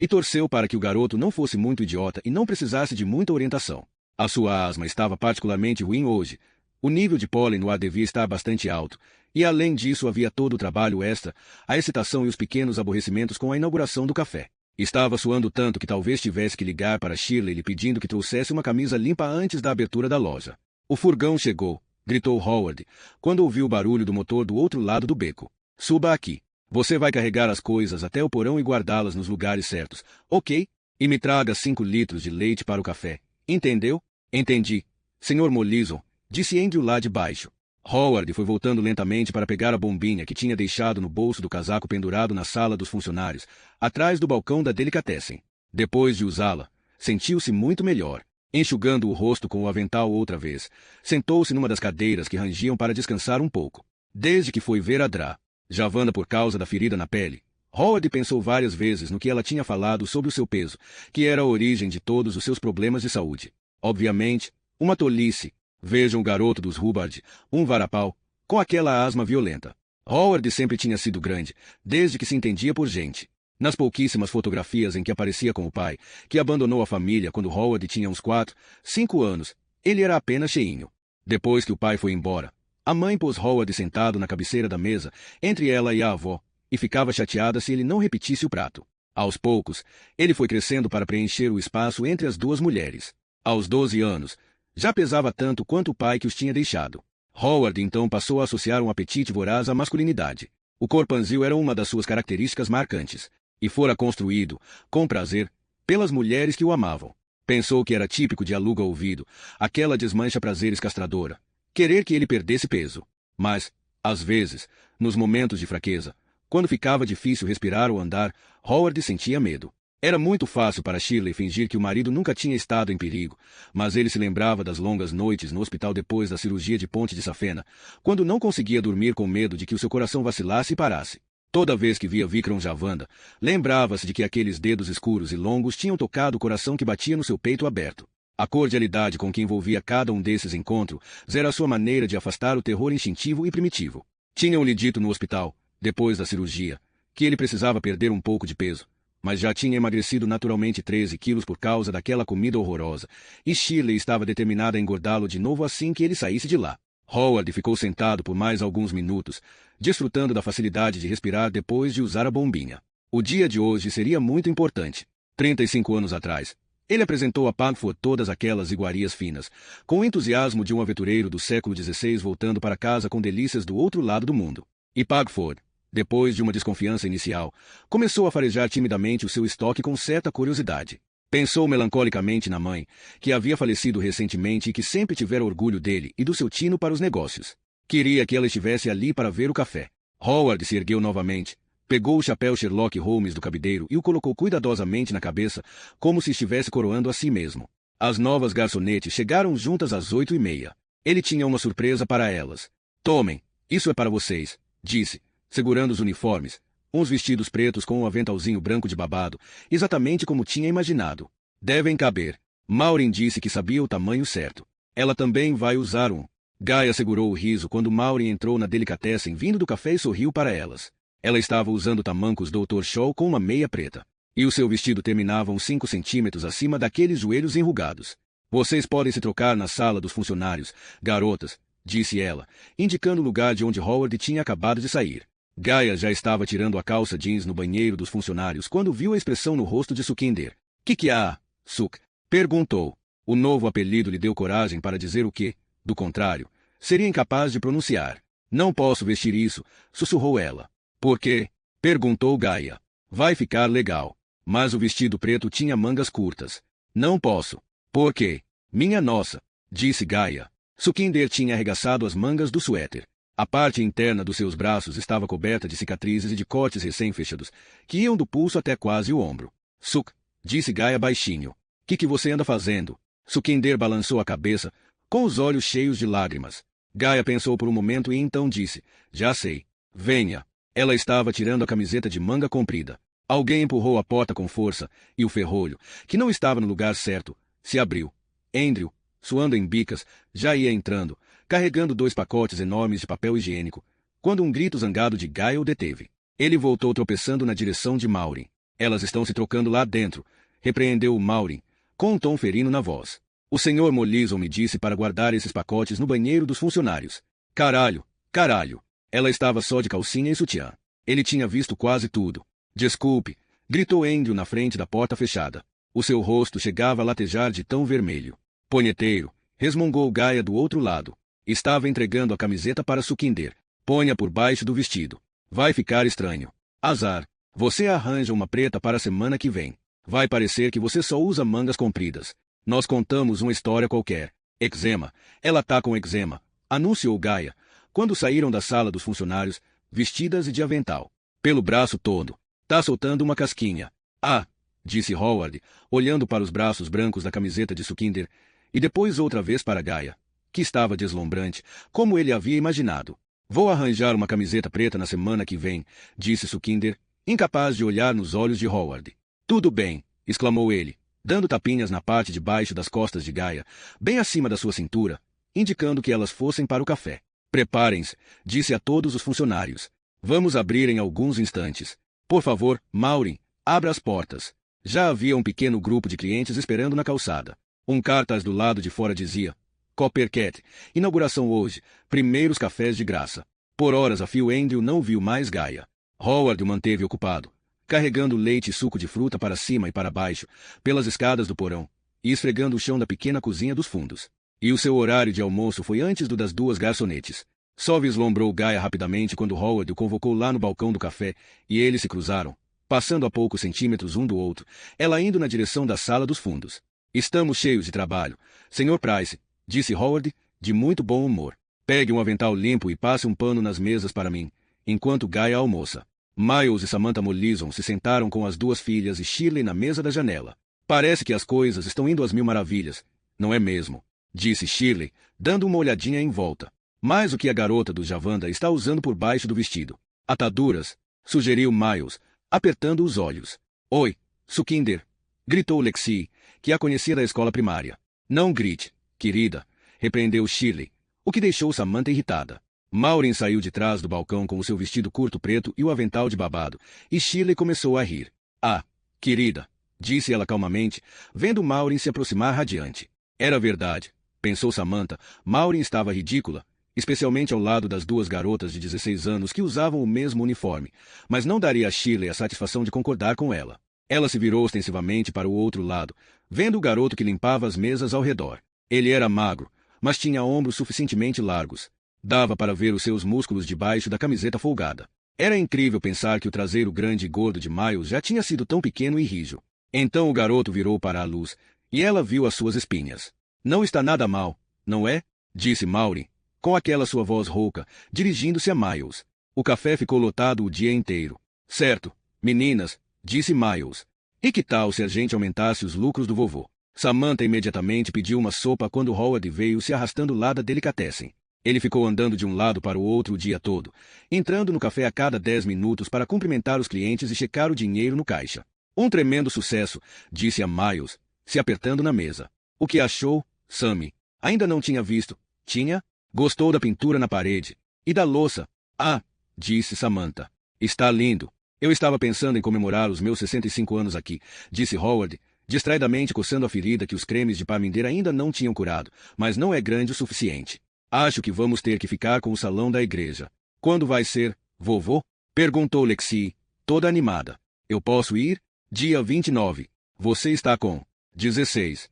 e torceu para que o garoto não fosse muito idiota e não precisasse de muita orientação. A sua asma estava particularmente ruim hoje. O nível de pólen no ar devia estar bastante alto, e além disso havia todo o trabalho extra, a excitação e os pequenos aborrecimentos com a inauguração do café. Estava suando tanto que talvez tivesse que ligar para Shirley lhe pedindo que trouxesse uma camisa limpa antes da abertura da loja. O furgão chegou, gritou Howard, quando ouviu o barulho do motor do outro lado do beco. Suba aqui. Você vai carregar as coisas até o porão e guardá-las nos lugares certos, ok? E me traga 5 litros de leite para o café. Entendeu? Entendi. Sr. Molison, disse Andrew lá de baixo. Howard foi voltando lentamente para pegar a bombinha que tinha deixado no bolso do casaco pendurado na sala dos funcionários, atrás do balcão da delicatessen. Depois de usá-la, sentiu-se muito melhor. Enxugando o rosto com o avental outra vez, sentou-se numa das cadeiras que rangiam para descansar um pouco. Desde que foi ver a Dra. Javana por causa da ferida na pele, Howard pensou várias vezes no que ela tinha falado sobre o seu peso, que era a origem de todos os seus problemas de saúde. Obviamente, uma tolice. Vejam o garoto dos Hubbard, um varapau, com aquela asma violenta. Howard sempre tinha sido grande, desde que se entendia por gente. Nas pouquíssimas fotografias em que aparecia com o pai, que abandonou a família quando Howard tinha uns 4, 5 anos, ele era apenas cheinho. Depois que o pai foi embora, a mãe pôs Howard sentado na cabeceira da mesa, entre ela e a avó, e ficava chateada se ele não repetisse o prato. Aos poucos, ele foi crescendo para preencher o espaço entre as duas mulheres. Aos 12 anos, já pesava tanto quanto o pai que os tinha deixado. Howard então passou a associar um apetite voraz à masculinidade. O corpanzil era uma das suas características marcantes, e fora construído, com prazer, pelas mulheres que o amavam. Pensou que era típico de aluga-ouvido, aquela desmancha prazeres castradora, querer que ele perdesse peso. Mas, às vezes, nos momentos de fraqueza, quando ficava difícil respirar ou andar, Howard sentia medo. Era muito fácil para Shirley fingir que o marido nunca tinha estado em perigo, mas ele se lembrava das longas noites no hospital depois da cirurgia de ponte de safena, quando não conseguia dormir com medo de que o seu coração vacilasse e parasse. Toda vez que via Vikram Javanda, lembrava-se de que aqueles dedos escuros e longos tinham tocado o coração que batia no seu peito aberto. A cordialidade com que envolvia cada um desses encontros era a sua maneira de afastar o terror instintivo e primitivo. Tinham-lhe dito no hospital, depois da cirurgia, que ele precisava perder um pouco de peso, mas já tinha emagrecido naturalmente 13 quilos por causa daquela comida horrorosa, e Shirley estava determinada a engordá-lo de novo assim que ele saísse de lá. Howard ficou sentado por mais alguns minutos, desfrutando da facilidade de respirar depois de usar a bombinha. O dia de hoje seria muito importante. 35 anos atrás, ele apresentou a Pagford todas aquelas iguarias finas, com o entusiasmo de um aventureiro do século XVI voltando para casa com delícias do outro lado do mundo. E Pagford, depois de uma desconfiança inicial, começou a farejar timidamente o seu estoque com certa curiosidade. Pensou melancolicamente na mãe, que havia falecido recentemente e que sempre tivera orgulho dele e do seu tino para os negócios. Queria que ela estivesse ali para ver o café. Howard se ergueu novamente, pegou o chapéu Sherlock Holmes do cabideiro e o colocou cuidadosamente na cabeça, como se estivesse coroando a si mesmo. As novas garçonetes chegaram juntas às 8:30. Ele tinha uma surpresa para elas. Tomem, isso é para vocês, disse, segurando os uniformes, uns vestidos pretos com um aventalzinho branco de babado, exatamente como tinha imaginado. Devem caber. Maureen disse que sabia o tamanho certo. Ela também vai usar um. Gaia segurou o riso quando Maureen entrou na delicatessen vindo do café e sorriu para elas. Ela estava usando tamancos Dr. Shaw com uma meia preta. E o seu vestido terminava uns 5 centímetros acima daqueles joelhos enrugados. Vocês podem se trocar na sala dos funcionários, garotas, disse ela, indicando o lugar de onde Howard tinha acabado de sair. Gaia já estava tirando a calça jeans no banheiro dos funcionários quando viu a expressão no rosto de Sukinder. Que há, Suk? Perguntou. O novo apelido lhe deu coragem para dizer o que, do contrário, seria incapaz de pronunciar. Não posso vestir isso, sussurrou ela. Por quê? Perguntou Gaia. Vai ficar legal. Mas o vestido preto tinha mangas curtas. Não posso. Por quê? Minha nossa, disse Gaia. Sukinder tinha arregaçado as mangas do suéter. A parte interna dos seus braços estava coberta de cicatrizes e de cortes recém-fechados, que iam do pulso até quase o ombro. Suk, disse Gaia baixinho. Que você anda fazendo? Sukinder balançou a cabeça, com os olhos cheios de lágrimas. Gaia pensou por um momento e então disse, já sei. Venha. Ela estava tirando a camiseta de manga comprida. Alguém empurrou a porta com força, e o ferrolho, que não estava no lugar certo, se abriu. Andrew, suando em bicas, já ia entrando, carregando 2 pacotes enormes de papel higiênico, quando um grito zangado de Gaia o deteve. Ele voltou tropeçando na direção de Maureen. Elas estão se trocando lá dentro, repreendeu Maureen, com um tom ferino na voz. O Sr. Mollison me disse para guardar esses pacotes no banheiro dos funcionários. Caralho, caralho. Ela estava só de calcinha e sutiã. Ele tinha visto quase tudo. Desculpe, gritou Andrew na frente da porta fechada. O seu rosto chegava a latejar de tão vermelho. Ponheteiro, resmungou Gaia do outro lado. Estava entregando a camiseta para Sukinder. Ponha por baixo do vestido. Vai ficar estranho. Azar. Você arranja uma preta para a semana que vem. Vai parecer que você só usa mangas compridas. Nós contamos uma história qualquer. Eczema. Ela tá com eczema, anunciou Gaia, quando saíram da sala dos funcionários, vestidas e de avental. Pelo braço todo. Tá soltando uma casquinha. Ah, disse Howard, olhando para os braços brancos da camiseta de Sukinder, e depois outra vez para Gaia, que estava deslumbrante, como ele havia imaginado. Vou arranjar uma camiseta preta na semana que vem, disse Sukinder, incapaz de olhar nos olhos de Howard. Tudo bem, exclamou ele, dando tapinhas na parte de baixo das costas de Gaia, bem acima da sua cintura, indicando que elas fossem para o café. Preparem-se, disse a todos os funcionários. Vamos abrir em alguns instantes. Por favor, Maureen, abra as portas. Já havia um pequeno grupo de clientes esperando na calçada. Um cartaz do lado de fora dizia: Coppercat, inauguração hoje, primeiros cafés de graça. Por horas a fio Andrew não viu mais Gaia. Howard o manteve ocupado, carregando leite e suco de fruta para cima e para baixo, pelas escadas do porão, e esfregando o chão da pequena cozinha dos fundos. E o seu horário de almoço foi antes do das duas garçonetes. Só vislumbrou Gaia rapidamente quando Howard o convocou lá no balcão do café, e eles se cruzaram, passando a poucos centímetros um do outro, ela indo na direção da sala dos fundos. Estamos cheios de trabalho, Sr. Price, disse Howard, de muito bom humor. Pegue um avental limpo e passe um pano nas mesas para mim, enquanto Gaia almoça. Miles e Samantha Mollison se sentaram com as duas filhas e Shirley na mesa da janela. Parece que as coisas estão indo às mil maravilhas, não é mesmo? Disse Shirley, dando uma olhadinha em volta. Mas o que a garota do Javanda está usando por baixo do vestido? Ataduras, sugeriu Miles, apertando os olhos. Oi, Sukinder, gritou Lexi, que a conhecia da escola primária. Não grite, querida, repreendeu Shirley, o que deixou Samantha irritada. Maureen saiu de trás do balcão com o seu vestido curto preto e o avental de babado, e Shirley começou a rir. Ah, querida, disse ela calmamente, vendo Maureen se aproximar radiante. Era verdade, pensou Samantha, Maureen estava ridícula, especialmente ao lado das duas garotas de 16 anos que usavam o mesmo uniforme, mas não daria a Shirley a satisfação de concordar com ela. Ela se virou ostensivamente para o outro lado, vendo o garoto que limpava as mesas ao redor. Ele era magro, mas tinha ombros suficientemente largos. Dava para ver os seus músculos debaixo da camiseta folgada. Era incrível pensar que o traseiro grande e gordo de Miles já tinha sido tão pequeno e rijo. Então o garoto virou para a luz, e ela viu as suas espinhas. Não está nada mal, não é? Disse Maureen, com aquela sua voz rouca, dirigindo-se a Miles. O café ficou lotado o dia inteiro. Certo, meninas, disse Miles. E que tal se a gente aumentasse os lucros do vovô? Samantha imediatamente pediu uma sopa quando Howard veio se arrastando lá da delicatessen. Ele ficou andando de um lado para o outro o dia todo, entrando no café a cada 10 minutos para cumprimentar os clientes e checar o dinheiro no caixa. Um tremendo sucesso, disse a Miles, se apertando na mesa. O que achou, Sammy? Ainda não tinha visto. Tinha? Gostou da pintura na parede. E da louça? Ah, disse Samantha. Está lindo. Eu estava pensando em comemorar os meus 65 anos aqui, disse Howard, distraidamente coçando a ferida que os cremes de Parminder ainda não tinham curado, mas não é grande o suficiente. Acho que vamos ter que ficar com o salão da igreja. Quando vai ser, vovô? Perguntou Lexi, toda animada. Eu posso ir? Dia 29. Você está com 16.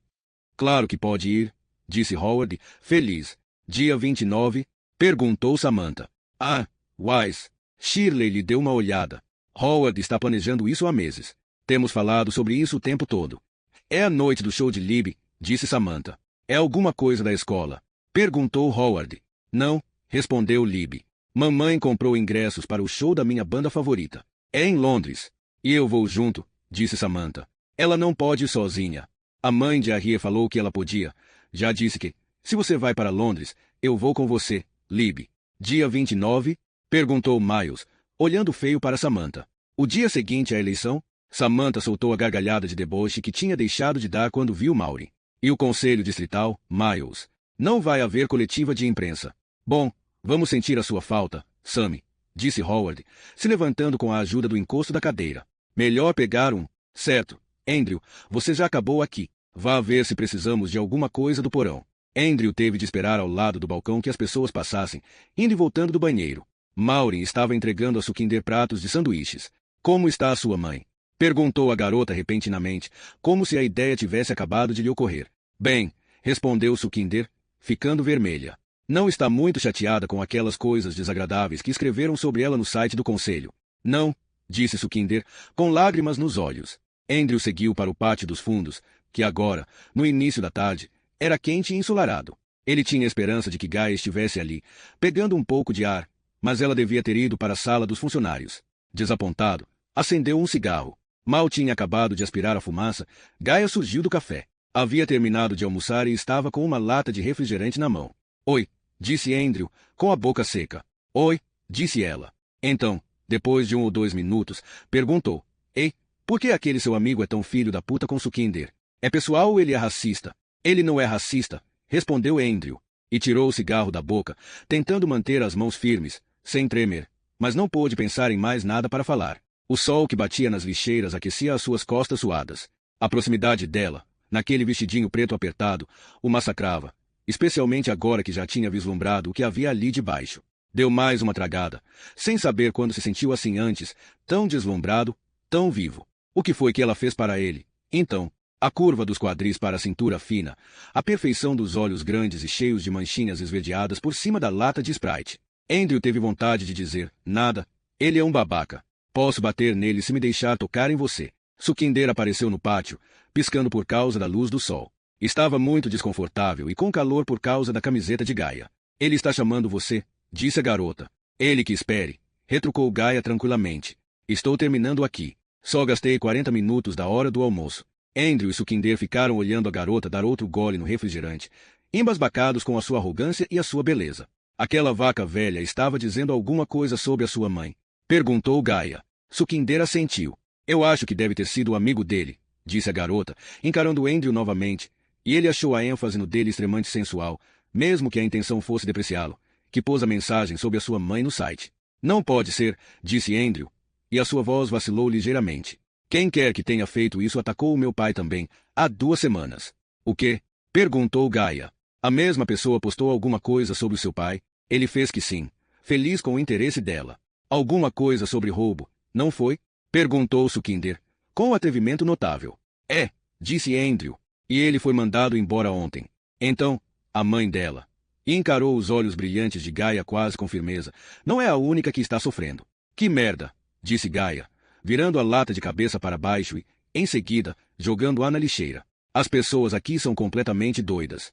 Claro que pode ir, disse Howard, feliz. Dia 29? Perguntou Samantha. Ah, Wise. Shirley lhe deu uma olhada. Howard está planejando isso há meses. Temos falado sobre isso o tempo todo. É a noite do show de Libby, disse Samantha. É alguma coisa da escola? Perguntou Howard. Não, respondeu Libby. Mamãe comprou ingressos para o show da minha banda favorita. É em Londres. E eu vou junto, disse Samantha. Ela não pode ir sozinha. A mãe de Harriet falou que ela podia. Já disse que, se você vai para Londres, eu vou com você, Libby. Dia 29? Perguntou Miles, olhando feio para Samantha. O dia seguinte à eleição, Samantha soltou a gargalhada de deboche que tinha deixado de dar quando viu Maureen. E o conselho distrital, Miles. Não vai haver coletiva de imprensa. Bom, vamos sentir a sua falta, Sammy, disse Howard, se levantando com a ajuda do encosto da cadeira. Melhor pegar um. Certo. Andrew, você já acabou aqui. Vá ver se precisamos de alguma coisa do porão. Andrew teve de esperar ao lado do balcão que as pessoas passassem, indo e voltando do banheiro. Maureen estava entregando a Sukinder pratos de sanduíches. Como está a sua mãe? Perguntou a garota repentinamente, como se a ideia tivesse acabado de lhe ocorrer. Bem, respondeu Sukinder, ficando vermelha. Não está muito chateada com aquelas coisas desagradáveis que escreveram sobre ela no site do conselho. Não, disse Sukinder, com lágrimas nos olhos. Andrew seguiu para o pátio dos fundos, que agora, no início da tarde, era quente e ensolarado. Ele tinha esperança de que Gaia estivesse ali, pegando um pouco de ar, mas ela devia ter ido para a sala dos funcionários. Desapontado, acendeu um cigarro. Mal tinha acabado de aspirar a fumaça, Gaia surgiu do café. Havia terminado de almoçar e estava com uma lata de refrigerante na mão. Oi, disse Andrew, com a boca seca. Oi, disse ela. Então, depois de 1 ou 2 minutos, perguntou. Ei, por que aquele seu amigo é tão filho da puta com Sukinder? É pessoal ou ele é racista? Ele não é racista, respondeu Andrew, e tirou o cigarro da boca, tentando manter as mãos firmes, sem tremer, mas não pôde pensar em mais nada para falar. O sol que batia nas lixeiras aquecia as suas costas suadas. A proximidade dela, naquele vestidinho preto apertado, o massacrava, especialmente agora que já tinha vislumbrado o que havia ali debaixo. Deu mais uma tragada, sem saber quando se sentiu assim antes, tão deslumbrado, tão vivo. O que foi que ela fez para ele? Então, a curva dos quadris para a cintura fina, a perfeição dos olhos grandes e cheios de manchinhas esverdeadas por cima da lata de Sprite. Andrew teve vontade de dizer, nada, ele é um babaca. Posso bater nele se me deixar tocar em você. Sukhinder apareceu no pátio, piscando por causa da luz do sol. Estava muito desconfortável e com calor por causa da camiseta de Gaia. Ele está chamando você, disse a garota. Ele que espere, retrucou Gaia tranquilamente. Estou terminando aqui. Só gastei 40 minutos da hora do almoço. Andrew e Sukhinder ficaram olhando a garota dar outro gole no refrigerante, embasbacados com a sua arrogância e a sua beleza. Aquela vaca velha estava dizendo alguma coisa sobre a sua mãe. Perguntou Gaia. Sukhinder assentiu. Eu acho que deve ter sido o amigo dele, disse a garota, encarando Andrew novamente, e ele achou a ênfase no dele extremamente sensual, mesmo que a intenção fosse depreciá-lo, que pôs a mensagem sobre a sua mãe no site. Não pode ser, disse Andrew, e a sua voz vacilou ligeiramente. Quem quer que tenha feito isso atacou o meu pai também, há 2 semanas. O quê? Perguntou Gaia. A mesma pessoa postou alguma coisa sobre o seu pai? Ele fez que sim, feliz com o interesse dela. Alguma coisa sobre roubo, não foi? Perguntou Sukhinder, com um atrevimento notável. É, disse Andrew, e ele foi mandado embora ontem. Então, a mãe dela. E encarou os olhos brilhantes de Gaia quase com firmeza. Não é a única que está sofrendo. Que merda, disse Gaia, virando a lata de cabeça para baixo e, em seguida, jogando-a na lixeira. As pessoas aqui são completamente doidas.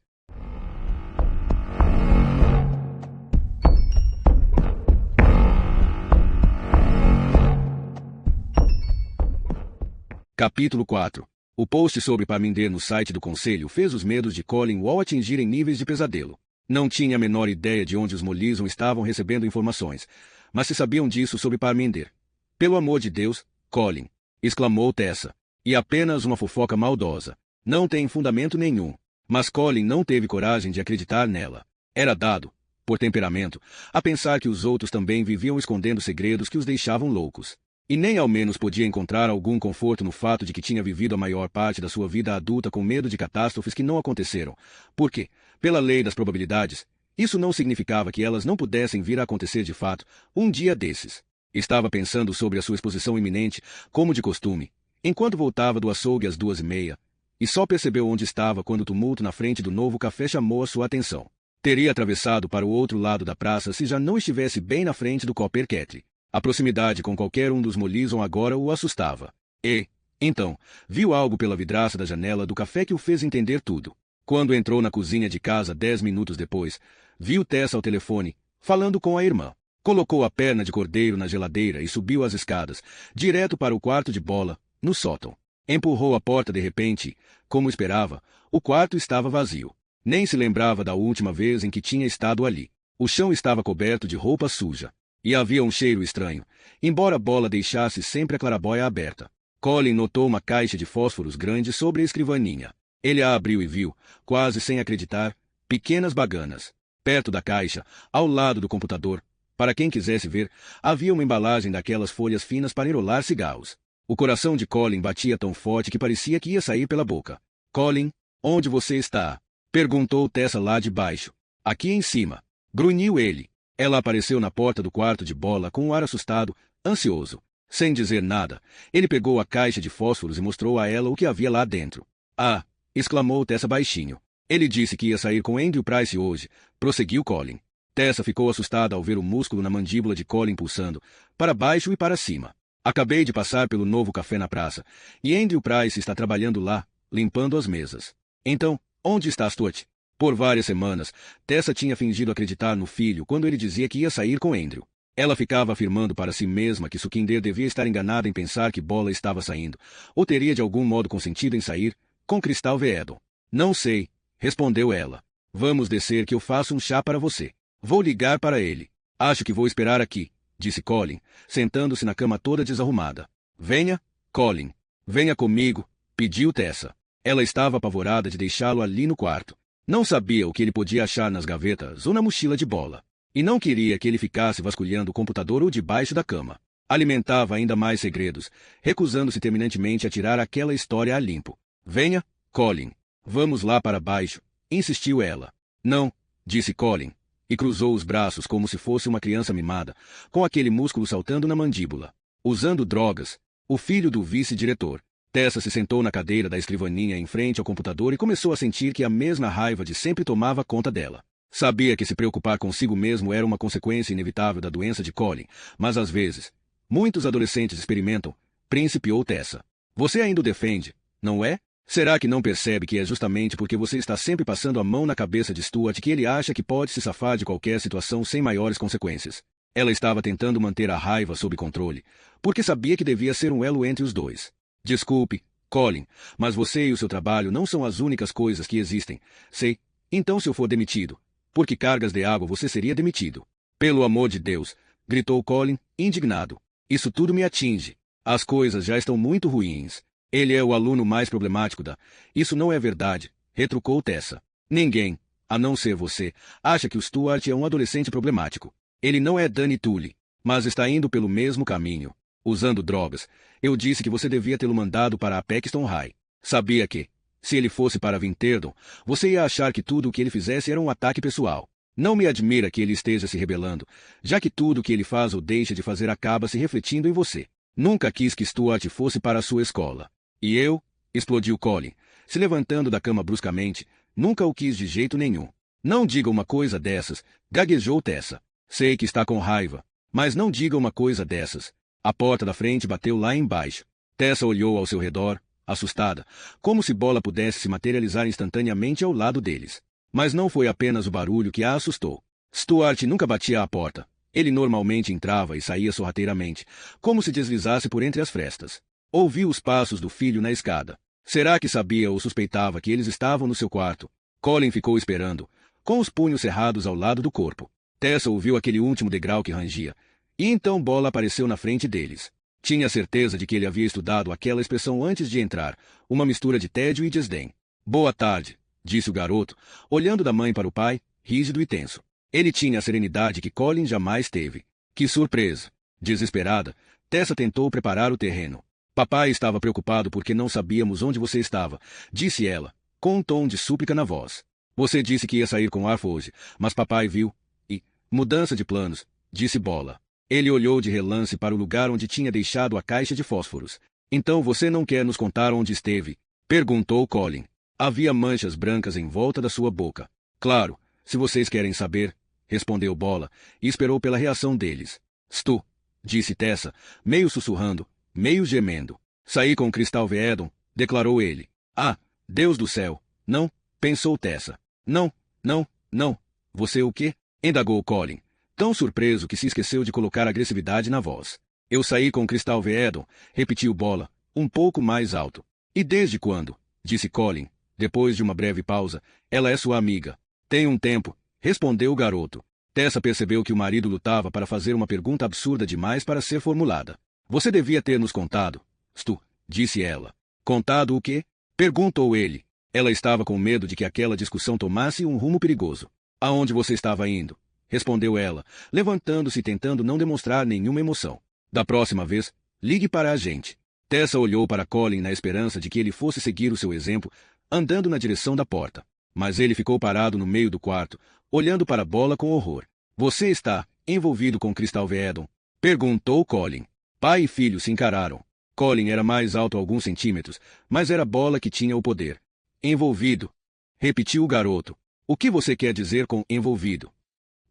Capítulo 4. O post sobre Parminder no site do Conselho fez os medos de Colin Wall atingirem níveis de pesadelo. Não tinha a menor ideia de onde os Mollison estavam recebendo informações, mas se sabiam disso sobre Parminder. Pelo amor de Deus, Colin, exclamou Tessa. E apenas uma fofoca maldosa. Não tem fundamento nenhum. Mas Colin não teve coragem de acreditar nela. Era dado, por temperamento, a pensar que os outros também viviam escondendo segredos que os deixavam loucos. E nem ao menos podia encontrar algum conforto no fato de que tinha vivido a maior parte da sua vida adulta com medo de catástrofes que não aconteceram. Porque, pela lei das probabilidades, isso não significava que elas não pudessem vir a acontecer de fato, um dia desses. Estava pensando sobre a sua exposição iminente, como de costume, enquanto voltava do açougue às 2:30, e só percebeu onde estava quando o tumulto na frente do novo café chamou a sua atenção. Teria atravessado para o outro lado da praça se já não estivesse bem na frente do Copper Kettle. A proximidade com qualquer um dos Mollison agora o assustava. E, então, viu algo pela vidraça da janela do café que o fez entender tudo. Quando entrou na cozinha de casa 10 minutos depois, viu Tessa ao telefone, falando com a irmã. Colocou a perna de cordeiro na geladeira e subiu as escadas, direto para o quarto de bola, no sótão. Empurrou a porta de repente, como esperava, o quarto estava vazio. Nem se lembrava da última vez em que tinha estado ali. O chão estava coberto de roupa suja. E havia um cheiro estranho, embora a bola deixasse sempre a claraboia aberta. Colin notou uma caixa de fósforos grande sobre a escrivaninha. Ele a abriu e viu, quase sem acreditar, pequenas baganas. Perto da caixa, ao lado do computador, para quem quisesse ver, havia uma embalagem daquelas folhas finas para enrolar cigarros. O coração de Colin batia tão forte que parecia que ia sair pela boca. Colin, onde você está? Perguntou Tessa lá de baixo. Aqui em cima. Grunhiu ele. Ela apareceu na porta do quarto de bola com um ar assustado, ansioso. Sem dizer nada, ele pegou a caixa de fósforos e mostrou a ela o que havia lá dentro. Ah! Exclamou Tessa baixinho. Ele disse que ia sair com Andrew Price hoje, prosseguiu Colin. Tessa ficou assustada ao ver o músculo na mandíbula de Colin pulsando, para baixo e para cima. Acabei de passar pelo novo café na praça, e Andrew Price está trabalhando lá, limpando as mesas. Então, onde está Stuart? Por várias semanas, Tessa tinha fingido acreditar no filho quando ele dizia que ia sair com Andrew. Ela ficava afirmando para si mesma que Sukhinder devia estar enganada em pensar que Bola estava saindo, ou teria de algum modo consentido em sair, com Crystal Veedon. Não sei, respondeu ela. Vamos descer que eu faço um chá para você. Vou ligar para ele. Acho que vou esperar aqui, disse Colin, sentando-se na cama toda desarrumada. Venha, Colin. Venha comigo, pediu Tessa. Ela estava apavorada de deixá-lo ali no quarto. Não sabia o que ele podia achar nas gavetas ou na mochila de Bola. E não queria que ele ficasse vasculhando o computador ou debaixo da cama. Alimentava ainda mais segredos, recusando-se terminantemente a tirar aquela história a limpo. Venha, Colin. Vamos lá para baixo, insistiu ela. Não, disse Colin. e cruzou os braços como se fosse uma criança mimada, com aquele músculo saltando na mandíbula. Usando drogas. O filho do vice-diretor. Tessa se sentou na cadeira da escrivaninha em frente ao computador e começou a sentir que a mesma raiva de sempre tomava conta dela. Sabia que se preocupar consigo mesmo era uma consequência inevitável da doença de Colin, mas às vezes, muitos adolescentes experimentam, Príncipe ou Tessa. Você ainda o defende, não é? Será que não percebe que é justamente porque você está sempre passando a mão na cabeça de Stuart que ele acha que pode se safar de qualquer situação sem maiores consequências? Ela estava tentando manter a raiva sob controle, porque sabia que devia ser um elo entre os dois. Desculpe, Colin, mas você e o seu trabalho não são as únicas coisas que existem. Sei. Então se eu for demitido, por que cargas de água você seria demitido? Pelo amor de Deus, gritou Colin, indignado. Isso tudo me atinge. As coisas já estão muito ruins. Ele é o aluno mais problemático da... Isso não é verdade, retrucou Tessa. Ninguém, a não ser você, acha que o Stuart é um adolescente problemático. Ele não é Danny Tully, mas está indo pelo mesmo caminho. Usando drogas. Eu disse que você devia tê-lo mandado para a Paxton High. Sabia que, se ele fosse para Vinterdon, você ia achar que tudo o que ele fizesse era um ataque pessoal. Não me admira que ele esteja se rebelando, já que tudo o que ele faz ou deixa de fazer acaba se refletindo em você. Nunca quis que Stuart fosse para a sua escola. E eu? Explodiu Colin, se levantando da cama bruscamente. Nunca o quis de jeito nenhum. Não diga uma coisa dessas, gaguejou Tessa. Sei que está com raiva, mas não diga uma coisa dessas. A porta da frente bateu lá embaixo. Tessa olhou ao seu redor, assustada, como se Bola pudesse se materializar instantaneamente ao lado deles. Mas não foi apenas o barulho que a assustou. Stuart nunca batia à porta. Ele normalmente entrava e saía sorrateiramente, como se deslizasse por entre as frestas. Ouviu os passos do filho na escada. Será que sabia ou suspeitava que eles estavam no seu quarto? Colin ficou esperando, com os punhos cerrados ao lado do corpo. Tessa ouviu aquele último degrau que rangia, e então Bola apareceu na frente deles. Tinha certeza de que ele havia estudado aquela expressão antes de entrar, uma mistura de tédio e desdém. Boa tarde, disse o garoto, olhando da mãe para o pai, rígido e tenso. Ele tinha a serenidade que Colin jamais teve. Que surpresa! Desesperada, Tessa tentou preparar o terreno. Papai estava preocupado porque não sabíamos onde você estava, disse ela, com um tom de súplica na voz. Você disse que ia sair com Arthur hoje, mas papai viu. E, mudança de planos, disse Bola. Ele olhou de relance para o lugar onde tinha deixado a caixa de fósforos. Então você não quer nos contar onde esteve? Perguntou Colin. Havia manchas brancas em volta da sua boca. Claro, se vocês querem saber, respondeu Bola, e esperou pela reação deles. Stu, disse Tessa, meio sussurrando, meio gemendo. Saí com Crystal Veedon, declarou ele. Ah, Deus do céu, não, pensou Tessa. Não, não, não. Você o quê? Indagou Colin, tão surpreso que se esqueceu de colocar agressividade na voz. Eu saí com Crystal Veedon, repetiu Bola, um pouco mais alto. E desde quando? Disse Colin, depois de uma breve pausa. Ela é sua amiga. Tem um tempo, respondeu o garoto. Tessa percebeu que o marido lutava para fazer uma pergunta absurda demais para ser formulada. Você devia ter nos contado, Stu, disse ela. Contado o quê? Perguntou ele. Ela estava com medo de que aquela discussão tomasse um rumo perigoso. Aonde você estava indo? Respondeu ela, levantando-se e tentando não demonstrar nenhuma emoção. Da próxima vez, ligue para a gente. Tessa olhou para Colin na esperança de que ele fosse seguir o seu exemplo, andando na direção da porta. Mas ele ficou parado no meio do quarto, olhando para a Bola com horror. Você está envolvido com Crystal Veedon? Perguntou Colin. Pai e filho se encararam. Colin era mais alto alguns centímetros, mas era Bola que tinha o poder. Envolvido. Repetiu o garoto. O que você quer dizer com envolvido?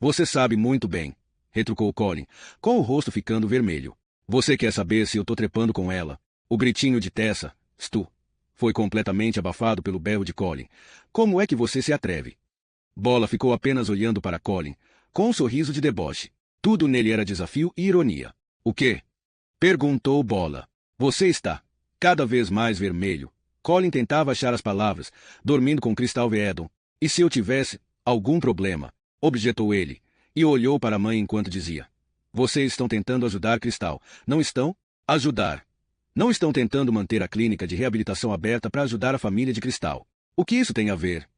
Você sabe muito bem, retrucou Colin, com o rosto ficando vermelho. Você quer saber se eu tô trepando com ela? O gritinho de Tessa, Stu, foi completamente abafado pelo berro de Colin. Como é que você se atreve? Bola ficou apenas olhando para Colin, com um sorriso de deboche. Tudo nele era desafio e ironia. O quê? Perguntou Bola. Você está cada vez mais vermelho. Colin tentava achar as palavras, dormindo com Crystal Veedon. E se eu tivesse algum problema? Objetou ele, e olhou para a mãe enquanto dizia. Vocês estão tentando ajudar Crystal, não estão? Ajudar. Não estão tentando manter a clínica de reabilitação aberta para ajudar a família de Crystal. O que isso tem a ver?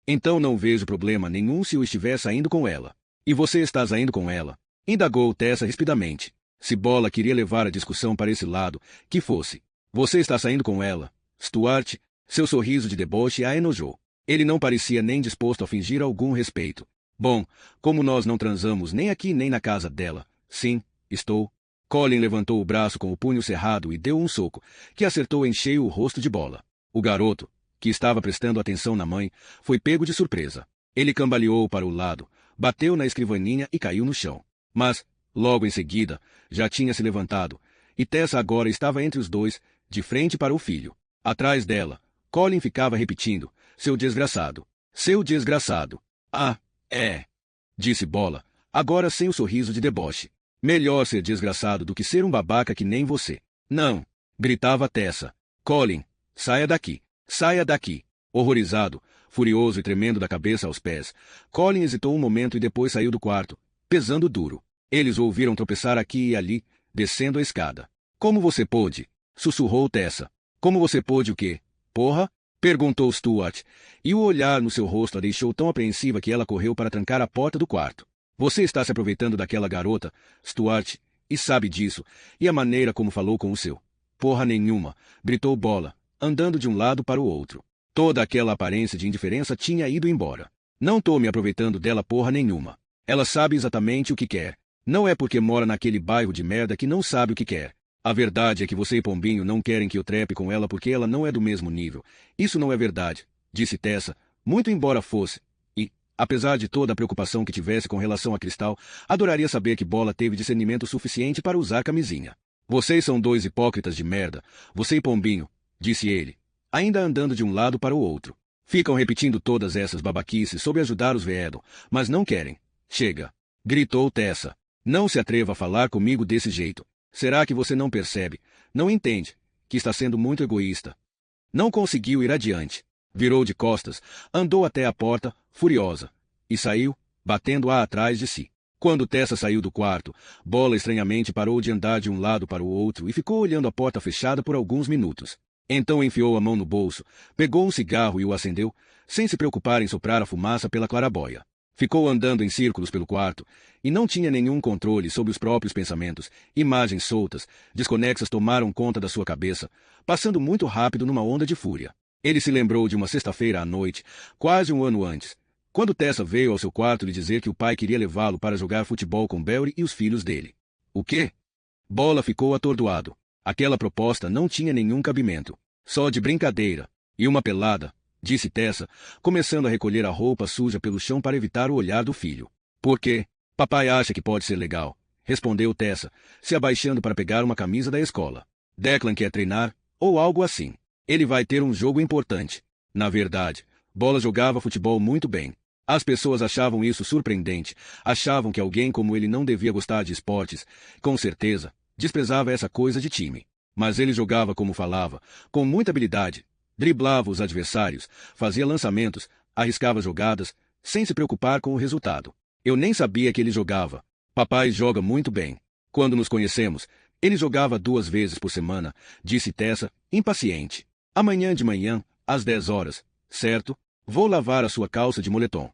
Então não vejo problema nenhum se eu estiver saindo com ela. E você está saindo com ela? Indagou Tessa rispidamente. Se Bola queria levar a discussão para esse lado, que fosse. Você está saindo com ela? Stuart, seu sorriso de deboche a enojou. Ele não parecia nem disposto a fingir algum respeito. Bom, como nós não transamos nem aqui nem na casa dela. Sim, estou. Colin levantou o braço com o punho cerrado e deu um soco, que acertou em cheio o rosto de Bola. O garoto, que estava prestando atenção na mãe, foi pego de surpresa. Ele cambaleou para o lado, bateu na escrivaninha e caiu no chão. Mas, logo em seguida, já tinha se levantado, e Tessa agora estava entre os dois, de frente para o filho. Atrás dela, Colin ficava repetindo, seu desgraçado. Seu desgraçado. Ah, é. Disse Bola, agora sem o sorriso de deboche. Melhor ser desgraçado do que ser um babaca que nem você. Não. Gritava Tessa. Colin, saia daqui. Saia daqui. Horrorizado, furioso e tremendo da cabeça aos pés, Colin hesitou um momento e depois saiu do quarto, pesando duro. Eles o ouviram tropeçar aqui e ali, descendo a escada. Como você pôde? Sussurrou Tessa. Como você pôde o quê? Porra? Perguntou Stuart, e o olhar no seu rosto a deixou tão apreensiva que ela correu para trancar a porta do quarto. Você está se aproveitando daquela garota, Stuart, e sabe disso, e a maneira como falou com o seu. Porra nenhuma, gritou Bola, andando de um lado para o outro. Toda aquela aparência de indiferença tinha ido embora. Não tô me aproveitando dela porra nenhuma. Ela sabe exatamente o que quer. Não é porque mora naquele bairro de merda que não sabe o que quer. A verdade é que você e Pombinho não querem que eu trepe com ela porque ela não é do mesmo nível. Isso não é verdade, disse Tessa, muito embora fosse. E, apesar de toda a preocupação que tivesse com relação a Cristal, adoraria saber que Bola teve discernimento suficiente para usar camisinha. Vocês são dois hipócritas de merda, você e Pombinho, disse ele, ainda andando de um lado para o outro. Ficam repetindo todas essas babaquices sobre ajudar os Veedon, mas não querem. Chega, gritou Tessa. Não se atreva a falar comigo desse jeito. Será que você não percebe, não entende, que está sendo muito egoísta? Não conseguiu ir adiante. Virou de costas, andou até a porta, furiosa, e saiu, batendo-a atrás de si. Quando Tessa saiu do quarto, Bola estranhamente parou de andar de um lado para o outro e ficou olhando a porta fechada por alguns minutos. Então enfiou a mão no bolso, pegou um cigarro e o acendeu, sem se preocupar em soprar a fumaça pela claraboia. Ficou andando em círculos pelo quarto, e não tinha nenhum controle sobre os próprios pensamentos. Imagens soltas, desconexas tomaram conta da sua cabeça, passando muito rápido numa onda de fúria. Ele se lembrou de uma sexta-feira à noite, quase um ano antes, quando Tessa veio ao seu quarto lhe dizer que o pai queria levá-lo para jogar futebol com Belry e os filhos dele. O quê? Bola ficou atordoado. Aquela proposta não tinha nenhum cabimento. Só de brincadeira. E uma pelada, disse Tessa, começando a recolher a roupa suja pelo chão para evitar o olhar do filho. Por quê? Papai acha que pode ser legal, respondeu Tessa, se abaixando para pegar uma camisa da escola. Declan quer treinar, ou algo assim. Ele vai ter um jogo importante. Na verdade, Bola jogava futebol muito bem. As pessoas achavam isso surpreendente, achavam que alguém como ele não devia gostar de esportes, com certeza, desprezava essa coisa de time. Mas ele jogava como falava, com muita habilidade, driblava os adversários, fazia lançamentos, arriscava jogadas, sem se preocupar com o resultado. Eu nem sabia que ele jogava. Papai joga muito bem. Quando nos conhecemos, ele jogava 2 vezes por semana, disse Tessa, impaciente. Amanhã de manhã, às 10 horas, certo? Vou lavar a sua calça de moletom.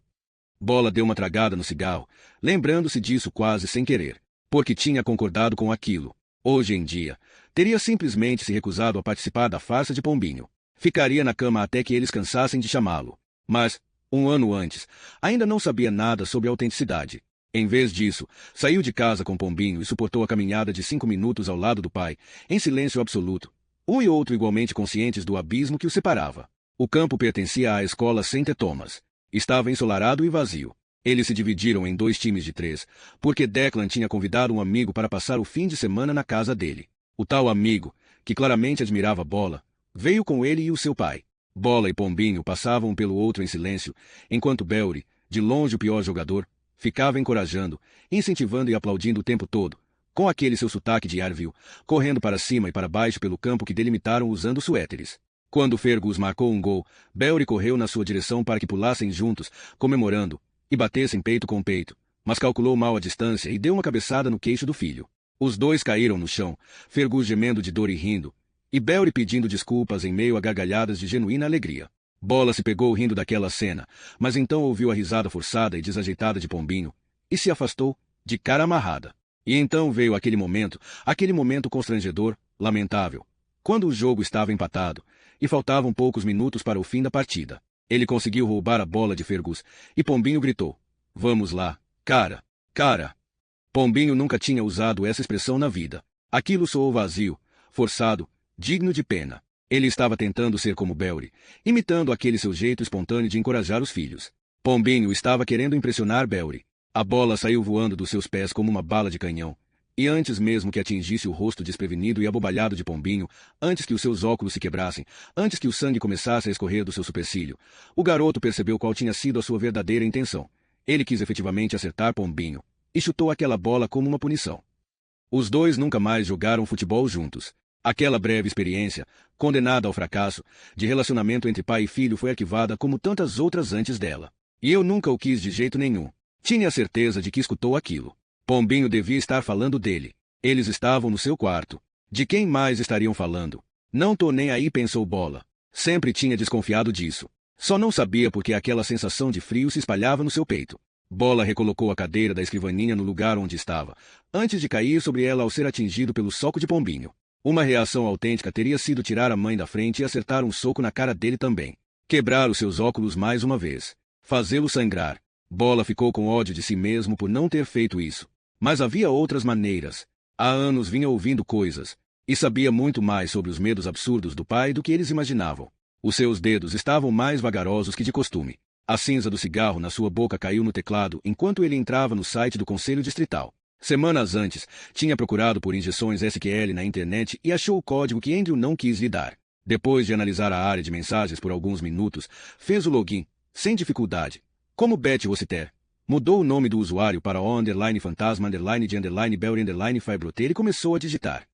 Bola deu uma tragada no cigarro, lembrando-se disso quase sem querer, porque tinha concordado com aquilo. Hoje em dia, teria simplesmente se recusado a participar da farsa de Pombinho. Ficaria na cama até que eles cansassem de chamá-lo. Mas, um ano antes, ainda não sabia nada sobre autenticidade. Em vez disso, saiu de casa com Pombinho e suportou a caminhada de 5 minutos ao lado do pai, em silêncio absoluto. Um e outro igualmente conscientes do abismo que os separava. O campo pertencia à escola St. Thomas. Estava ensolarado e vazio. Eles se dividiram em 2 times de 3, porque Declan tinha convidado um amigo para passar o fim de semana na casa dele. O tal amigo, que claramente admirava Bola, veio com ele e o seu pai. Bola e Pombinho passavam um pelo outro em silêncio, enquanto Belry, de longe o pior jogador, ficava encorajando, incentivando e aplaudindo o tempo todo, com aquele seu sotaque de Yarville, correndo para cima e para baixo pelo campo que delimitaram usando suéteres. Quando Fergus marcou um gol, Belry correu na sua direção para que pulassem juntos, comemorando, e batessem peito com peito, mas calculou mal a distância e deu uma cabeçada no queixo do filho. Os dois caíram no chão, Fergus gemendo de dor e rindo, e Belry pedindo desculpas em meio a gargalhadas de genuína alegria. Bola se pegou rindo daquela cena, mas então ouviu a risada forçada e desajeitada de Pombinho, e se afastou, de cara amarrada. E então veio aquele momento constrangedor, lamentável, quando o jogo estava empatado, e faltavam poucos minutos para o fim da partida. Ele conseguiu roubar a bola de Fergus, e Pombinho gritou: Vamos lá, cara. Cara. Pombinho nunca tinha usado essa expressão na vida. Aquilo soou vazio, forçado, digno de pena. Ele estava tentando ser como Belry, imitando aquele seu jeito espontâneo de encorajar os filhos. Pombinho estava querendo impressionar Belry. A bola saiu voando dos seus pés como uma bala de canhão. E antes mesmo que atingisse o rosto desprevenido e abobalhado de Pombinho, antes que os seus óculos se quebrassem, antes que o sangue começasse a escorrer do seu supercílio, o garoto percebeu qual tinha sido a sua verdadeira intenção. Ele quis efetivamente acertar Pombinho, e chutou aquela bola como uma punição. Os dois nunca mais jogaram futebol juntos. Aquela breve experiência, condenada ao fracasso, de relacionamento entre pai e filho foi arquivada como tantas outras antes dela. E eu nunca o quis de jeito nenhum. Tinha a certeza de que escutou aquilo. Pombinho devia estar falando dele. Eles estavam no seu quarto. De quem mais estariam falando? Não tô nem aí, pensou Bola. Sempre tinha desconfiado disso. Só não sabia porque aquela sensação de frio se espalhava no seu peito. Bola recolocou a cadeira da escrivaninha no lugar onde estava, antes de cair sobre ela ao ser atingido pelo soco de Pombinho. Uma reação autêntica teria sido tirar a mãe da frente e acertar um soco na cara dele também. Quebrar os seus óculos mais uma vez. Fazê-lo sangrar. Bola ficou com ódio de si mesmo por não ter feito isso. Mas havia outras maneiras. Há anos vinha ouvindo coisas, e sabia muito mais sobre os medos absurdos do pai do que eles imaginavam. Os seus dedos estavam mais vagarosos que de costume. A cinza do cigarro na sua boca caiu no teclado enquanto ele entrava no site do Conselho Distrital. Semanas antes, tinha procurado por injeções SQL na internet e achou o código que Andrew não quis lhe dar. Depois de analisar a área de mensagens por alguns minutos, fez o login, sem dificuldade. Como Betty Rossiter. Mudou o nome do usuário para o_fantasma _de _Belry _fibroter e começou a digitar.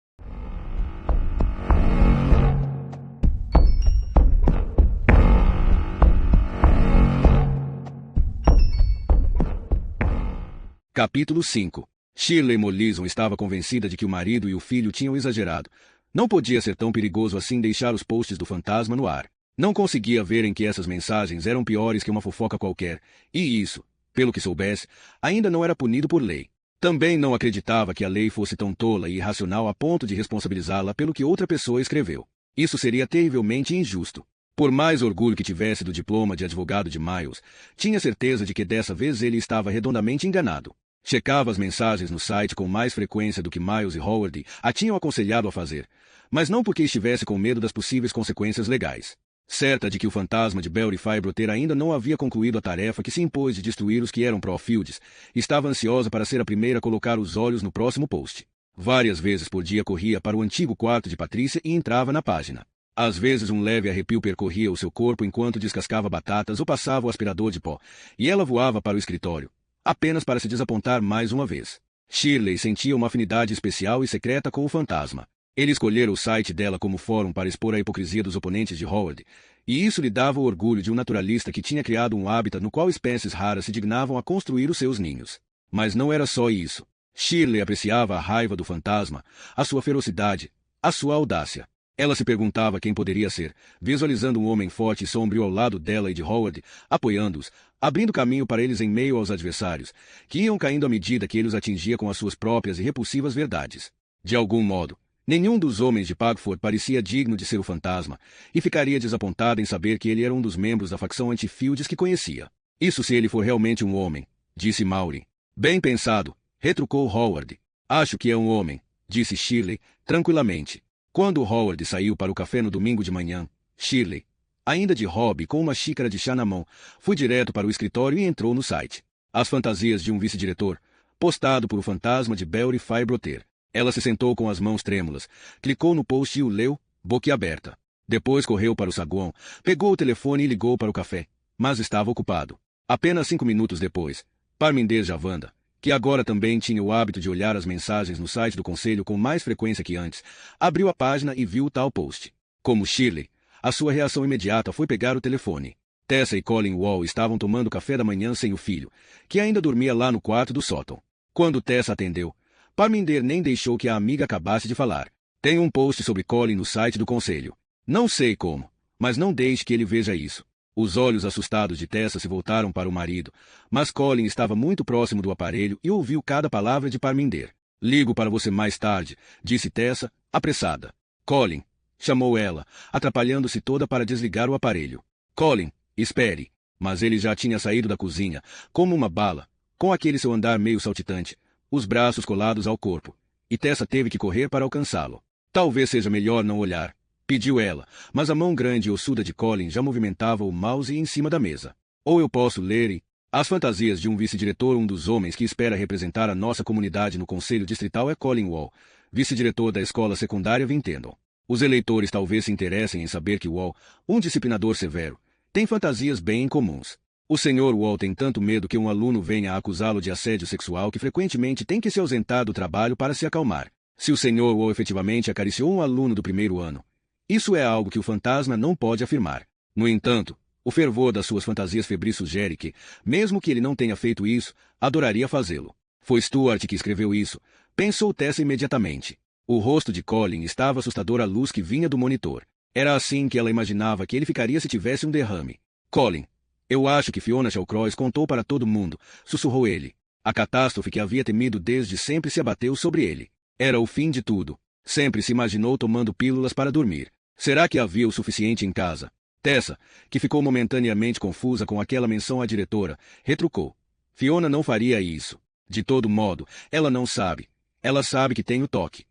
Capítulo 5. Shirley Mollison estava convencida de que o marido e o filho tinham exagerado. Não podia ser tão perigoso assim deixar os posts do fantasma no ar. Não conseguia ver em que essas mensagens eram piores que uma fofoca qualquer, e isso, pelo que soubesse, ainda não era punido por lei. Também não acreditava que a lei fosse tão tola e irracional a ponto de responsabilizá-la pelo que outra pessoa escreveu. Isso seria terrivelmente injusto. Por mais orgulho que tivesse do diploma de advogado de Miles, tinha certeza de que dessa vez ele estava redondamente enganado. Checava as mensagens no site com mais frequência do que Miles e Howard a tinham aconselhado a fazer, mas não porque estivesse com medo das possíveis consequências legais. Certa de que o fantasma de Belry Fibroter ainda não havia concluído a tarefa que se impôs de destruir os que eram pró-Fields, estava ansiosa para ser a primeira a colocar os olhos no próximo post. Várias vezes por dia corria para o antigo quarto de Patrícia e entrava na página. Às vezes um leve arrepio percorria o seu corpo enquanto descascava batatas ou passava o aspirador de pó, e ela voava para o escritório, apenas para se desapontar mais uma vez. Shirley sentia uma afinidade especial e secreta com o fantasma. Ele escolhera o site dela como fórum para expor a hipocrisia dos oponentes de Howard, e isso lhe dava o orgulho de um naturalista que tinha criado um hábitat no qual espécies raras se dignavam a construir os seus ninhos. Mas não era só isso. Shirley apreciava a raiva do fantasma, a sua ferocidade, a sua audácia. Ela se perguntava quem poderia ser, visualizando um homem forte e sombrio ao lado dela e de Howard, apoiando-os, abrindo caminho para eles em meio aos adversários, que iam caindo à medida que ele os atingia com as suas próprias e repulsivas verdades. De algum modo, nenhum dos homens de Pagford parecia digno de ser o fantasma, e ficaria desapontada em saber que ele era um dos membros da facção anti-Fields que conhecia. Isso se ele for realmente um homem, disse Maury. Bem pensado, retrucou Howard. Acho que é um homem, disse Shirley, tranquilamente. Quando Howard saiu para o café no domingo de manhã, Shirley, ainda de hobby com uma xícara de chá na mão, foi direto para o escritório e entrou no site. As fantasias de um vice-diretor, postado por o fantasma de Belry Fibroter. Ela se sentou com as mãos trêmulas, clicou no post e o leu, boquiaberta. Depois correu para o saguão, pegou o telefone e ligou para o café, mas estava ocupado. Apenas 5 minutos depois, Parminder Javanda, que agora também tinha o hábito de olhar as mensagens no site do conselho com mais frequência que antes, abriu a página e viu o tal post. Como Shirley, a sua reação imediata foi pegar o telefone. Tessa e Colin Wall estavam tomando café da manhã sem o filho, que ainda dormia lá no quarto do sótão. Quando Tessa atendeu, Parminder nem deixou que a amiga acabasse de falar. Tem um post sobre Colin no site do conselho. Não sei como, mas não deixe que ele veja isso. Os olhos assustados de Tessa se voltaram para o marido, mas Colin estava muito próximo do aparelho e ouviu cada palavra de Parminder. Ligo para você mais tarde, disse Tessa, apressada. Colin, chamou ela, atrapalhando-se toda para desligar o aparelho. Colin, espere. mas ele já tinha saído da cozinha, como uma bala, com aquele seu andar meio saltitante, os braços colados ao corpo, e Tessa teve que correr para alcançá-lo. Talvez seja melhor não olhar, pediu ela, mas a mão grande e ossuda de Colin já movimentava o mouse em cima da mesa. Ou eu posso ler e... As fantasias de um vice-diretor. Um dos homens que espera representar a nossa comunidade no Conselho Distrital é Colin Wall, vice-diretor da escola secundária Vintendon. Os eleitores talvez se interessem em saber que Wall, um disciplinador severo, tem fantasias bem incomuns. O Sr. Wall tem tanto medo que um aluno venha a acusá-lo de assédio sexual que frequentemente tem que se ausentar do trabalho para se acalmar. Se o Sr. Wall efetivamente acariciou um aluno do primeiro ano, isso é algo que o fantasma não pode afirmar. No entanto, o fervor das suas fantasias febris sugere que, mesmo que ele não tenha feito isso, adoraria fazê-lo. Foi Stuart que escreveu isso, pensou Tessa imediatamente. O rosto de Colin estava assustador à luz que vinha do monitor. Era assim que ela imaginava que ele ficaria se tivesse um derrame. Colin, eu acho que Fiona Shawcross contou para todo mundo, sussurrou ele. A catástrofe que havia temido desde sempre se abateu sobre ele. Era o fim de tudo. Sempre se imaginou tomando pílulas para dormir. Será que havia o suficiente em casa? Tessa, que ficou momentaneamente confusa com aquela menção à diretora, retrucou. Fiona não faria isso. De todo modo, ela não sabe. Ela sabe que tem o toque.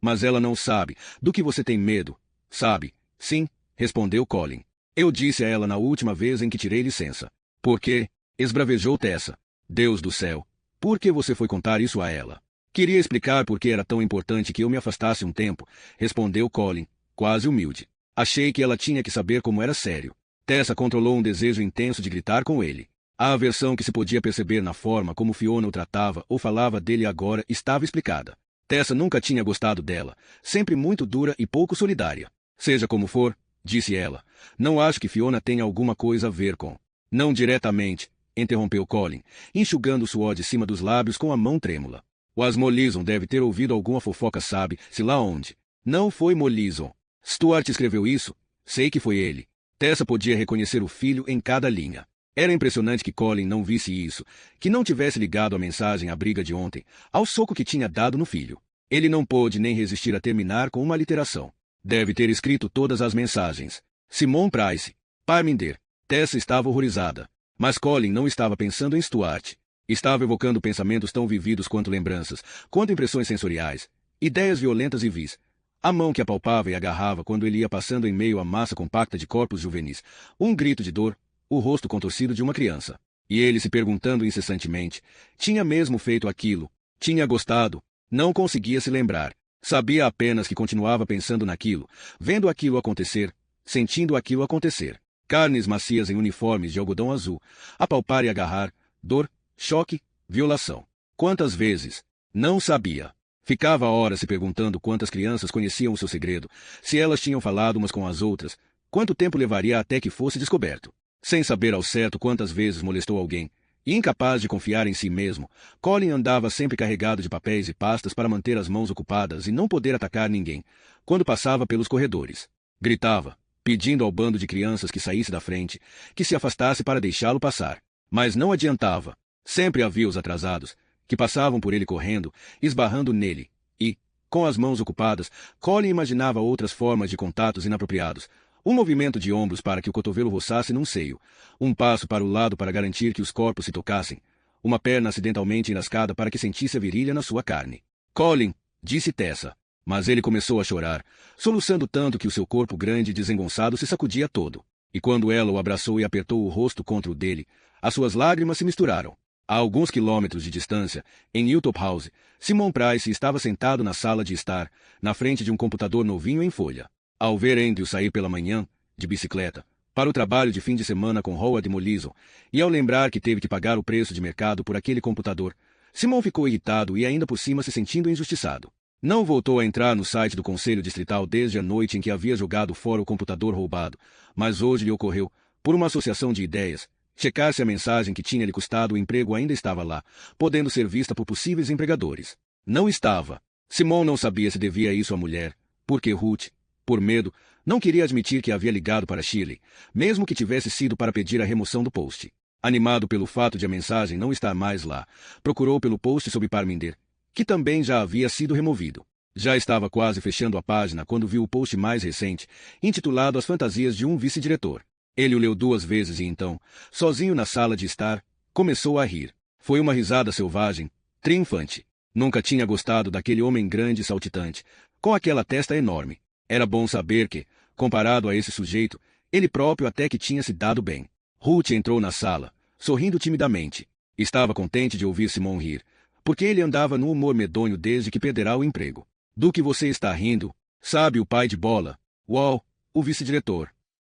Mas ela não sabe do que você tem medo. Sabe? Sim, respondeu Colin. Eu disse a ela na última vez em que tirei licença. Por quê? Esbravejou Tessa. Deus do céu. Por que você foi contar isso a ela? Queria explicar por que era tão importante que eu me afastasse um tempo, respondeu Colin, quase humilde. Achei que ela tinha que saber como era sério. Tessa controlou um desejo intenso de gritar com ele. A aversão que se podia perceber na forma como Fiona o tratava ou falava dele agora estava explicada. Tessa nunca tinha gostado dela, sempre muito dura e pouco solidária. Seja como for, disse ela, não acho que Fiona tenha alguma coisa a ver com... Não diretamente, interrompeu Colin, enxugando o suor de cima dos lábios com a mão trêmula. O Asmolison deve ter ouvido alguma fofoca, sabe-se lá onde. Não foi Molison. Stuart escreveu isso? Sei que foi ele. Tessa podia reconhecer o filho em cada linha. Era impressionante que Colin não visse isso, que não tivesse ligado a mensagem à briga de ontem, ao soco que tinha dado no filho. Ele não pôde nem resistir a terminar com uma literação. Deve ter escrito todas as mensagens. Simon Price. Parminder. Tessa estava horrorizada. Mas Colin não estava pensando em Stuart. Estava evocando pensamentos tão vividos quanto lembranças, quanto impressões sensoriais, ideias violentas e vis. A mão que apalpava e agarrava quando ele ia passando em meio à massa compacta de corpos juvenis. Um grito de dor, o rosto contorcido de uma criança. E ele se perguntando incessantemente, tinha mesmo feito aquilo? Tinha gostado? Não conseguia se lembrar. Sabia apenas que continuava pensando naquilo, vendo aquilo acontecer, sentindo aquilo acontecer. Carnes macias em uniformes de algodão azul, apalpar e agarrar, dor, choque, violação. Quantas vezes? Não sabia. Ficava horas se perguntando quantas crianças conheciam o seu segredo, se elas tinham falado umas com as outras, quanto tempo levaria até que fosse descoberto. Sem saber ao certo quantas vezes molestou alguém, e incapaz de confiar em si mesmo, Colin andava sempre carregado de papéis e pastas para manter as mãos ocupadas e não poder atacar ninguém, quando passava pelos corredores. Gritava, pedindo ao bando de crianças que saísse da frente, que se afastasse para deixá-lo passar. Mas não adiantava. Sempre havia os atrasados, que passavam por ele correndo, esbarrando nele, e, com as mãos ocupadas, Colin imaginava outras formas de contatos inapropriados. Um movimento de ombros para que o cotovelo roçasse num seio, um passo para o lado para garantir que os corpos se tocassem, uma perna acidentalmente enrascada para que sentisse a virilha na sua carne. Colin, disse Tessa, mas ele começou a chorar, soluçando tanto que o seu corpo grande e desengonçado se sacudia todo. E quando ela o abraçou e apertou o rosto contra o dele, as suas lágrimas se misturaram. A alguns quilômetros de distância, em Newtop House, Simon Price estava sentado na sala de estar, na frente de um computador novinho em folha. Ao ver Andrew sair pela manhã, de bicicleta, para o trabalho de fim de semana com Howard Molison, e ao lembrar que teve que pagar o preço de mercado por aquele computador, Simon ficou irritado e ainda por cima se sentindo injustiçado. Não voltou a entrar no site do Conselho Distrital desde a noite em que havia jogado fora o computador roubado, mas hoje lhe ocorreu, por uma associação de ideias, checar se a mensagem que tinha lhe custado o emprego ainda estava lá, podendo ser vista por possíveis empregadores. Não estava. Simon não sabia se devia isso à mulher, porque Ruth, por medo, não queria admitir que havia ligado para Shirley, mesmo que tivesse sido para pedir a remoção do post. Animado pelo fato de a mensagem não estar mais lá, procurou pelo post sobre Parminder, que também já havia sido removido. Já estava quase fechando a página quando viu o post mais recente, intitulado As Fantasias de um Vice-Diretor. Ele o leu 2 vezes e então, sozinho na sala de estar, começou a rir. Foi uma risada selvagem, triunfante. Nunca tinha gostado daquele homem grande e saltitante, com aquela testa enorme. Era bom saber que, comparado a esse sujeito, ele próprio até que tinha se dado bem. Ruth entrou na sala, sorrindo timidamente. Estava contente de ouvir Simon rir, porque ele andava no humor medonho desde que perderá o emprego. Do que você está rindo? Sabe o pai de bola? Uau, o vice-diretor.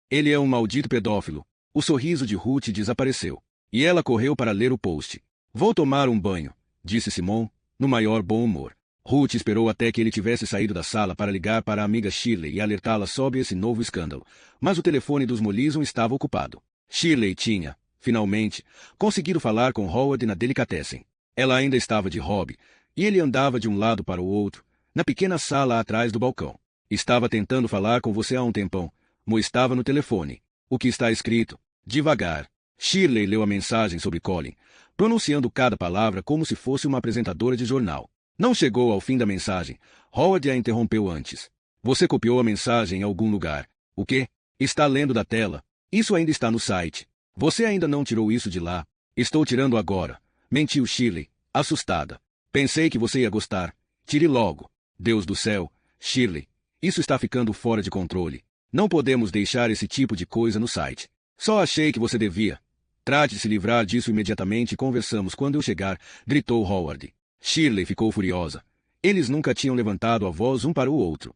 Ele é um maldito pedófilo. O sorriso de Ruth desapareceu. E ela correu para ler o post. Vou tomar um banho, disse Simon, no maior bom humor. Ruth esperou até que ele tivesse saído da sala para ligar para a amiga Shirley e alertá-la sobre esse novo escândalo, mas o telefone dos Mollison estava ocupado. Shirley tinha, finalmente, conseguido falar com Howard na delicatessen. Ela ainda estava de hobby, e ele andava de um lado para o outro, na pequena sala atrás do balcão. Estava tentando falar com você há um tempão. Mo estava no telefone. O que está escrito? Devagar. Shirley leu a mensagem sobre Colin, pronunciando cada palavra como se fosse uma apresentadora de jornal. Não chegou ao fim da mensagem. Howard a interrompeu antes. Você copiou a mensagem em algum lugar. O quê? Está lendo da tela. Isso ainda está no site. Você ainda não tirou isso de lá. Estou tirando agora. Mentiu Shirley, assustada. Pensei que você ia gostar. Tire logo. Deus do céu, Shirley. Isso está ficando fora de controle. Não podemos deixar esse tipo de coisa no site. Só achei que você devia. Trate de se livrar disso imediatamente e conversamos quando eu chegar, gritou Howard. Shirley ficou furiosa. Eles nunca tinham levantado a voz um para o outro.